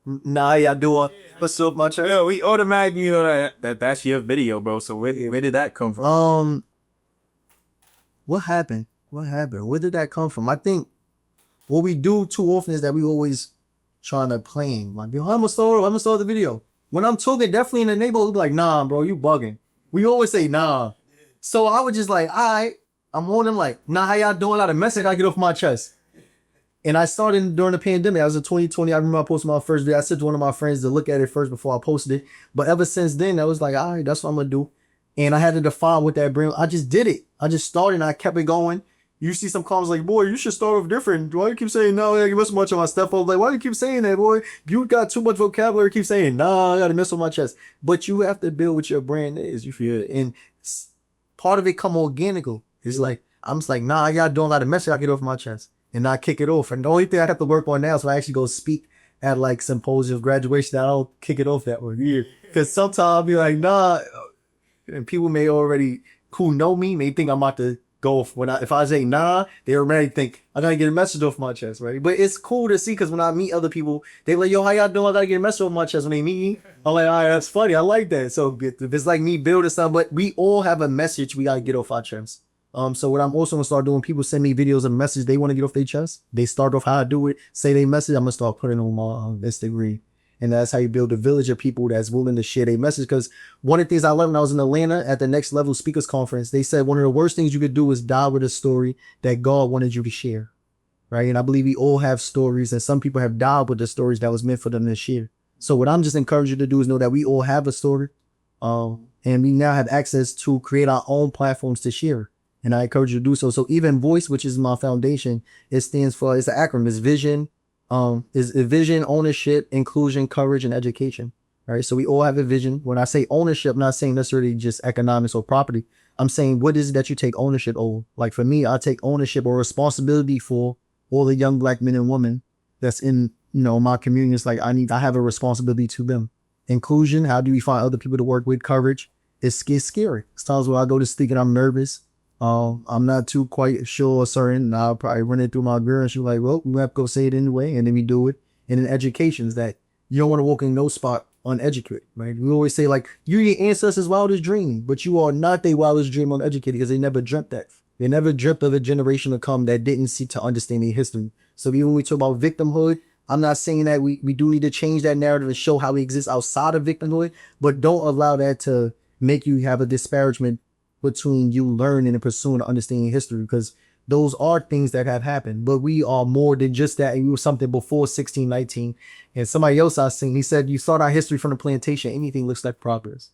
Nah, y'all doing what's up, my child? Yeah, we automatically know that's your video, bro. So where did that come from? What happened? Where did that come from? I think what we do too often is that we always trying to claim like, yo, I'm gonna start the video. When I'm talking, definitely in the neighborhood, be like, nah, bro, you bugging. We always say nah. So I was just like, all right, I'm on them like, nah, how y'all doing? A message I get off my chest. And I started during the pandemic. I was in 2020. I remember I posted my first video. I said to one of my friends to look at it first before I posted it. But ever since then, I was like, all right, that's what I'm going to do. And I had to define what that brand. I just did it. I just started and I kept it going. You see some comments like, boy, you should start off different. Why do you keep saying, no, I mess much on my stuff? Like, why do you keep saying that, boy? You got too much vocabulary. Keep saying, nah, I got to mess on my chest. But you have to build what your brand is. You feel it. And part of it come organical. It's like, I'm just like, nah, I got to do a lot of message. I get off my chest. And not kick it off. And the only thing I have to work on now is when I actually go speak at like symposiums, graduation, I don't kick it off that way. Yeah. Because sometimes I'll be like, nah, and people may already, who know me, may think I'm about to go off. If I say nah, they already think I gotta get a message off my chest, right? But it's cool to see because when I meet other people, they like, yo, how y'all doing? I gotta get a message off my chest when they meet me. I'm like, all right, that's funny. I like that. So if it's like me building something, but we all have a message we gotta get off our chest. So what I'm also gonna start doing, people send me videos of message they want to get off their chest. They start off how I do it, say they message, I'm gonna start putting on my Instagram. And that's how you build a village of people that's willing to share their message. Because one of the things I learned when I was in Atlanta at the Next Level Speakers Conference, they said one of the worst things you could do is die with a story that God wanted you to share. Right. And I believe we all have stories, and some people have died with the stories that was meant for them to share. So what I'm just encouraging you to do is know that we all have a story. And we now have access to create our own platforms to share. And I encourage you to do so. So even VOICE, which is my foundation, it stands for, it's an acronym, it's vision, vision, ownership, inclusion, courage, and education. Right. So we all have a vision. When I say ownership, I'm not saying necessarily just economics or property. I'm saying, what is it that you take ownership over? Like for me, I take ownership or responsibility for all the young Black men and women that's in, my community. It's like, I have a responsibility to them. Inclusion, how do we find other people to work with? Courage, it's scary. It's times where I go to speak and I'm nervous. I'm not too quite sure or certain. I'll probably run it through my girl and she's like, well, we have to go say it anyway. And then we do it. And in education is that you don't want to walk in no spot uneducated, right? We always say like, you're your ancestors' wildest dream, but you are not their wildest dream uneducated because they never dreamt that. They never dreamt of a generation to come that didn't seek to understand their history. So even when we talk about victimhood, I'm not saying that we do need to change that narrative and show how we exist outside of victimhood, but don't allow that to make you have a disparagement between you learning and pursuing understanding history, because those are things that have happened, but we are more than just that. And we were something before 1619. And somebody else I seen, he said, you start our history from the plantation, anything looks like progress.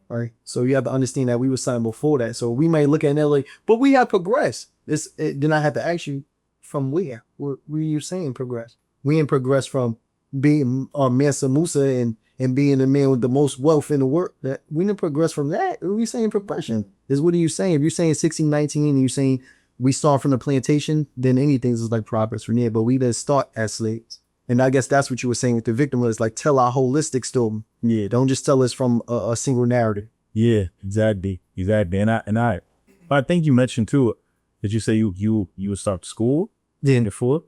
All right. So you have to understand that we were something before that. So we may look at it like, but we have progressed. Then I have to ask you, from where? Where are you saying progress? We ain't progressed from being Mansa Musa and being the man with the most wealth in the world. That we didn't progress from that. What are you saying progression? What are you saying? If you're saying 1619 and you're saying we start from the plantation, then anything is like progress from there. But we didn't start as slaves. And I guess that's what you were saying with the victim was like, tell our holistic story. Yeah, don't just tell us from a single narrative. Yeah, exactly. And I think you mentioned too, did you say you would start school? Yeah. Before?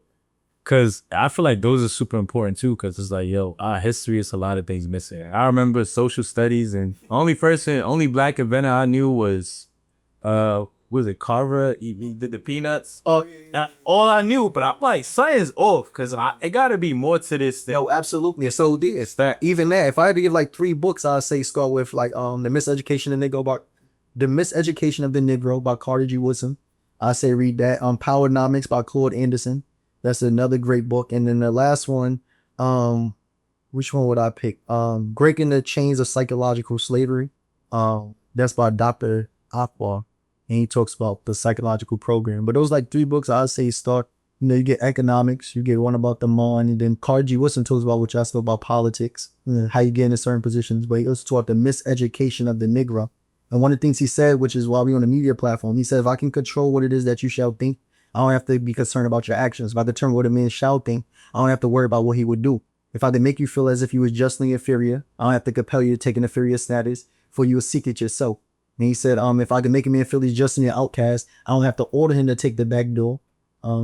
Because I feel like those are super important too, because it's like, yo, our history is a lot of things missing. I remember social studies, and only Black inventor I knew was was it Carver? He did the Peanuts. Oh, all I knew, but I'm like, something's off because it got to be more to this thing. Yo, absolutely. So it's that even that. If I had to give like 3 books, I'd say start with like The Miseducation of the Negro by Carter G. Woodson. I say read that. Powernomics by Claude Anderson. That's another great book. And then the last one, which one would I pick? Breaking the Chains of Psychological Slavery. That's by Dr. Akbar. And he talks about the psychological program. But those like 3 books I'd say start. You know, you get economics, you get one about the mind, and then Carter G. Woodson talks about what y'all spoke about politics, how you get into certain positions. But he also taught the miseducation of the Negro. And one of the things he said, which is why we on the media platform, he said, if I can control what it is that you shall think, I don't have to be concerned about your actions. If I determine what a man shall think, I don't have to worry about what he would do. If I can make you feel as if you was justly inferior, I don't have to compel you to take an inferior status, for you will seek it yourself. And he said, if I can make a man feel he's justly an outcast, I don't have to order him to take the back door,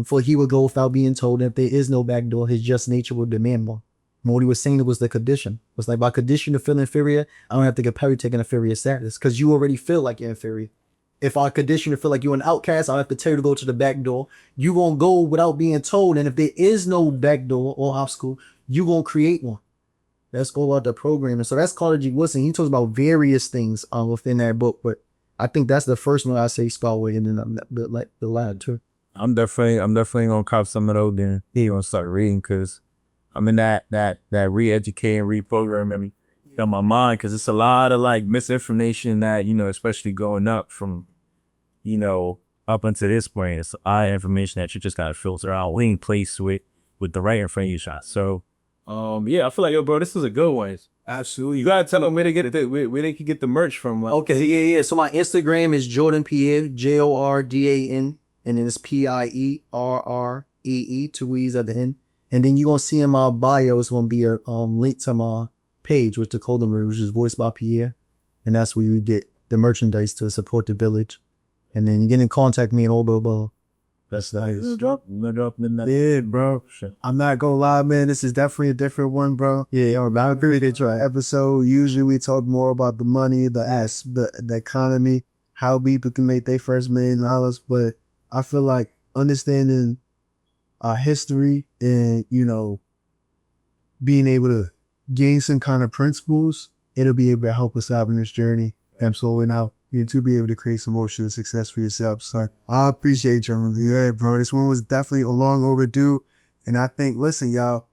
for he will go without being told. And if there is no back door, his just nature will demand more. And what he was saying was the condition. It was like, by condition to feel inferior, I don't have to compel you to take an inferior status because you already feel like you're inferior. If I condition to feel like you're an outcast, I don't have to tell you to go to the back door. You won't go without being told. And if there is no back door or obstacle, you won't create one. That's all about the programming. So that's Carter G. Woodson. He talks about various things within that book, but I think that's the first one I say start with, and then the latter too. I'm definitely gonna cop some of those. Then he gonna start reading because I'm in that re-educate and reprogramming in my mind because it's a lot of like misinformation that, you know, especially going up from, you know, up until this point. It's a lot of information that you just gotta filter out. We ain't placed with the right information. So yeah, I feel like, yo, bro, this is a good one. Absolutely. You gotta tell them where they get it, where they can get the merch from. Like. Okay, yeah. So my Instagram is Jordan Pierre, Jordan, and then it's Pierree, 2 E's at the end. And then you're gonna see in my bio it's gonna be a link to my page with the clothing room, which is voiced by Pierre, and that's where you get the merchandise to support the village. And then you get in contact with me and all blah. That's nice. Yeah, bro. I'm not gonna lie, man. This is definitely a different one, bro. Yeah, I agree with you. Episode. Usually we talk more about the money, the economy, how people can make their first $1 million. But I feel like understanding our history and, you know, being able to gain some kind of principles, it'll be able to help us out in this journey. Absolutely now. To be able to create some emotional success for yourself. So I appreciate you. Yeah, bro. This one was definitely a long overdue. And I think, listen, y'all,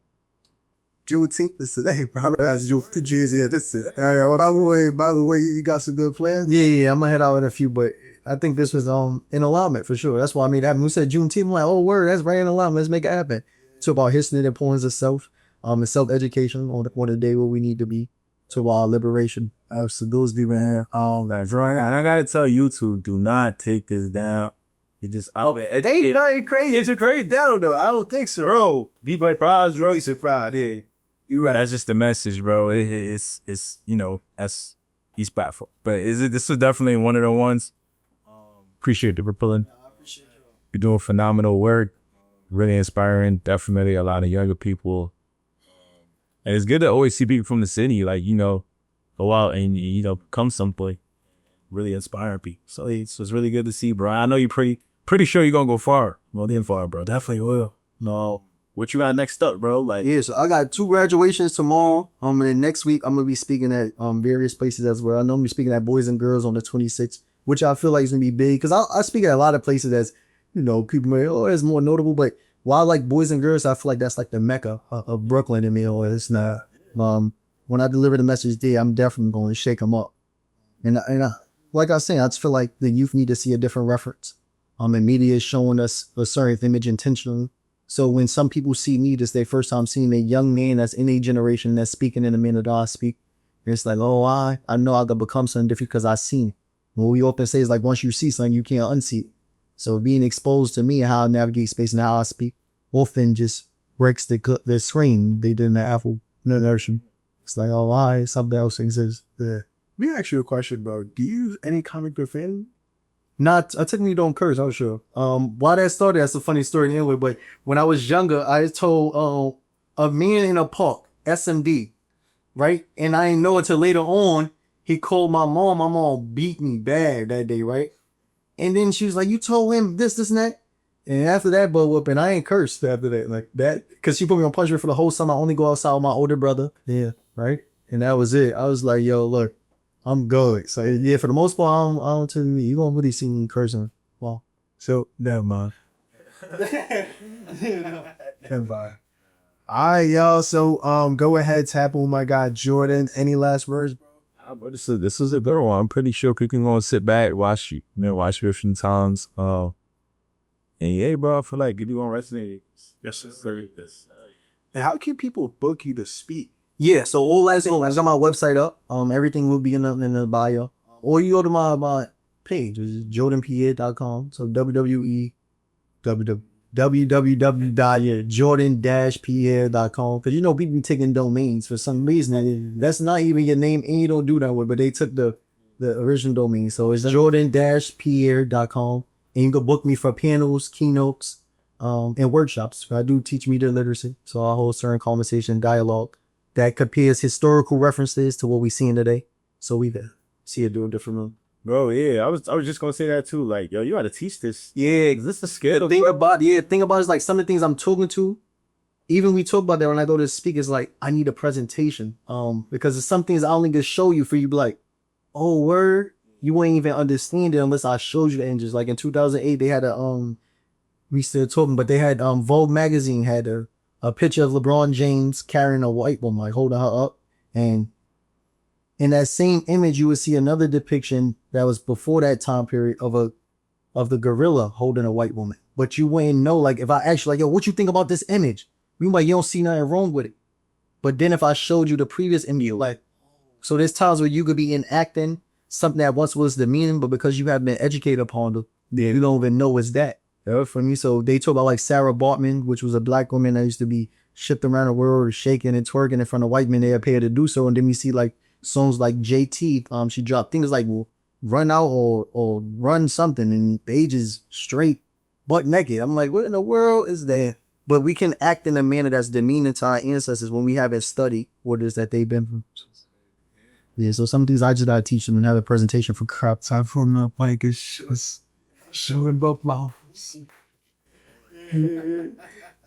Juneteenth is today, bro. That's Juneteenth. Yeah, this is it. By the way, you got some good plans? Yeah, I'm gonna head out with a few, but I think this was in alignment for sure. That's why I made it happen. We said Juneteenth, I'm like, oh word, that's right in alignment. Let's make it happen. Talk about history and the importance of self, and self-education on the day where we need to be to our liberation. Absolutely, man. That's right. And I gotta tell you two, do not take this down. You just it ain't crazy. It's a crazy down though. I don't think so. Bro, be my prize, bro. It's a pride. Yeah. You're right. That's just the message, bro. It's you know, that's he's platform. But this is definitely one of the ones. Appreciate the pulling. You're doing phenomenal work. Really inspiring. Definitely a lot of younger people. And it's good to always see people from the city, like, you know, go out and, you know, come someplace, really inspire people. So it's really good to see, bro. I know you're pretty sure you're gonna go far. Well, then far, bro. Definitely will. No. What you got next up, bro? Like, yeah, so I got 2 graduations tomorrow. And then next week I'm gonna be speaking at various places as well. I know I'm speaking at Boys and Girls on the 26th, which I feel like is gonna be big because I speak at a lot of places as, you know, people may, oh, it's more notable, but while I like Boys and Girls, I feel like that's like the mecca of Brooklyn to me. Or it's not. When I deliver the message there, I'm definitely going to shake them up. And like I said, I just feel like the youth need to see a different reference. And media is showing us a certain image intentionally. So when some people see me, this their first time seeing a young man that's in a generation that's speaking in the manner that I speak, it's like, oh, I know I could become something different because I seen it. What we often say is like, once you see something, you can't unsee it. So being exposed to me, how I navigate space and how I speak, often just breaks the screen they did in the Apple version. It's like, oh, why something else exists. Yeah. Let me ask you a question, bro. Do you use any comic profanity? Not, I technically don't curse, I'm sure. Why that started, that's a funny story anyway, but when I was younger, I told a man in a park, SMD, right? And I didn't know until later on, he called my mom. My mom beat me bad that day, right? And then she was like, you told him this, and that. And after that butt whooping, I ain't cursed after that. Like that, because she put me on punishment for the whole summer. I only go outside with my older brother. Yeah. Right. And that was it. I was like, yo, look, I'm good. So yeah, for the most part, I don't tell you, you don't really see me cursing. Well, So never mind. Never mind. All right, y'all. So go ahead, tap on my guy Jordan. Any last words, bro? But this is a good one. I'm pretty sure people can go and sit back, watch it a few times. And yeah, bro, I feel like if you gonna resonate, yes, sir. And how can people book you to speak? yeah. So all that's I got my website up. Everything will be in the bio. Or you go to my page, which is jordanpierre.com. So www.jordan-pierre.com. Because you know people be taking domains for some reason. And that's not even your name, and you don't do that with. But they took the original domain. So it's jordan-pierre.com. And you can book me for panels, keynotes, and workshops. I do teach media literacy. So I hold certain conversation, dialogue that compares historical references to what we see in today. So we see it doing different. Bro, yeah, I was just gonna say that too. Like, yo, you gotta teach this. Yeah, Is this a skill? thing about is like some of the things I'm talking to, even we talk about that when I go to speak, is like I need a presentation. Because it's some things I only can show you for you to be like, oh word, you ain't even understand it unless I showed you the images. Like in 2008, they had we still talking, but they had Vogue magazine had a picture of LeBron James carrying a white woman, like holding her up, and in that same image, you would see another depiction that was before that time period of the gorilla holding a white woman. But you wouldn't know, like, if I asked you, like, yo, what you think about this image? You like, you don't see nothing wrong with it. But then if I showed you the previous image, like, so there's times where you could be enacting something that once was demeaning, but because you haven't been educated upon it, you don't even know it's that. You know, for me, so they talk about like Sarah Bartman, which was a black woman that used to be shipped around the world, shaking and twerking in front of white men. They had paid to do so, and then we see like songs like JT, she dropped things like run out or run something, and they just straight butt naked. I'm like, what in the world is that? But we can act in a manner that's demeaning to our ancestors when we haven't studied what it is that they've been through. Yeah, so some things I just gotta teach them and have a presentation for crap. Time for my bike is showing both mouths.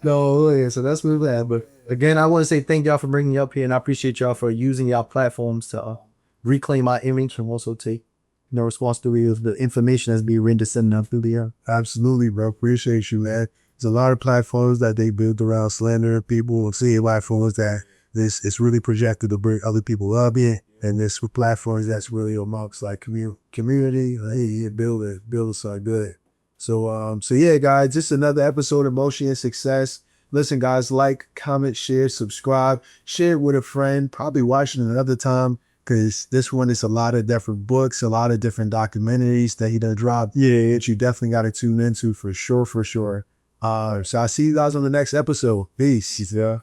No, yeah, so that's what that. But again, I want to say thank y'all for bringing me up here, and I appreciate y'all for using y'all platforms to reclaim my image and also take responsibility of the information that's being rendered sending out through the air. Absolutely, bro. Appreciate you, man. There's a lot of platforms that they build around slandering people, and seeing platforms that it's really projected to bring other people up in, and there's platforms that's really amongst like community. Hey, build something good. So yeah, guys, this is another episode of Motion and Success. Listen, guys, like, comment, share, subscribe, share it with a friend, probably watch it another time, because this one is a lot of different books, a lot of different documentaries that he done dropped. Yeah, that you definitely got to tune into for sure. So I'll see you guys on the next episode. Peace. Yeah.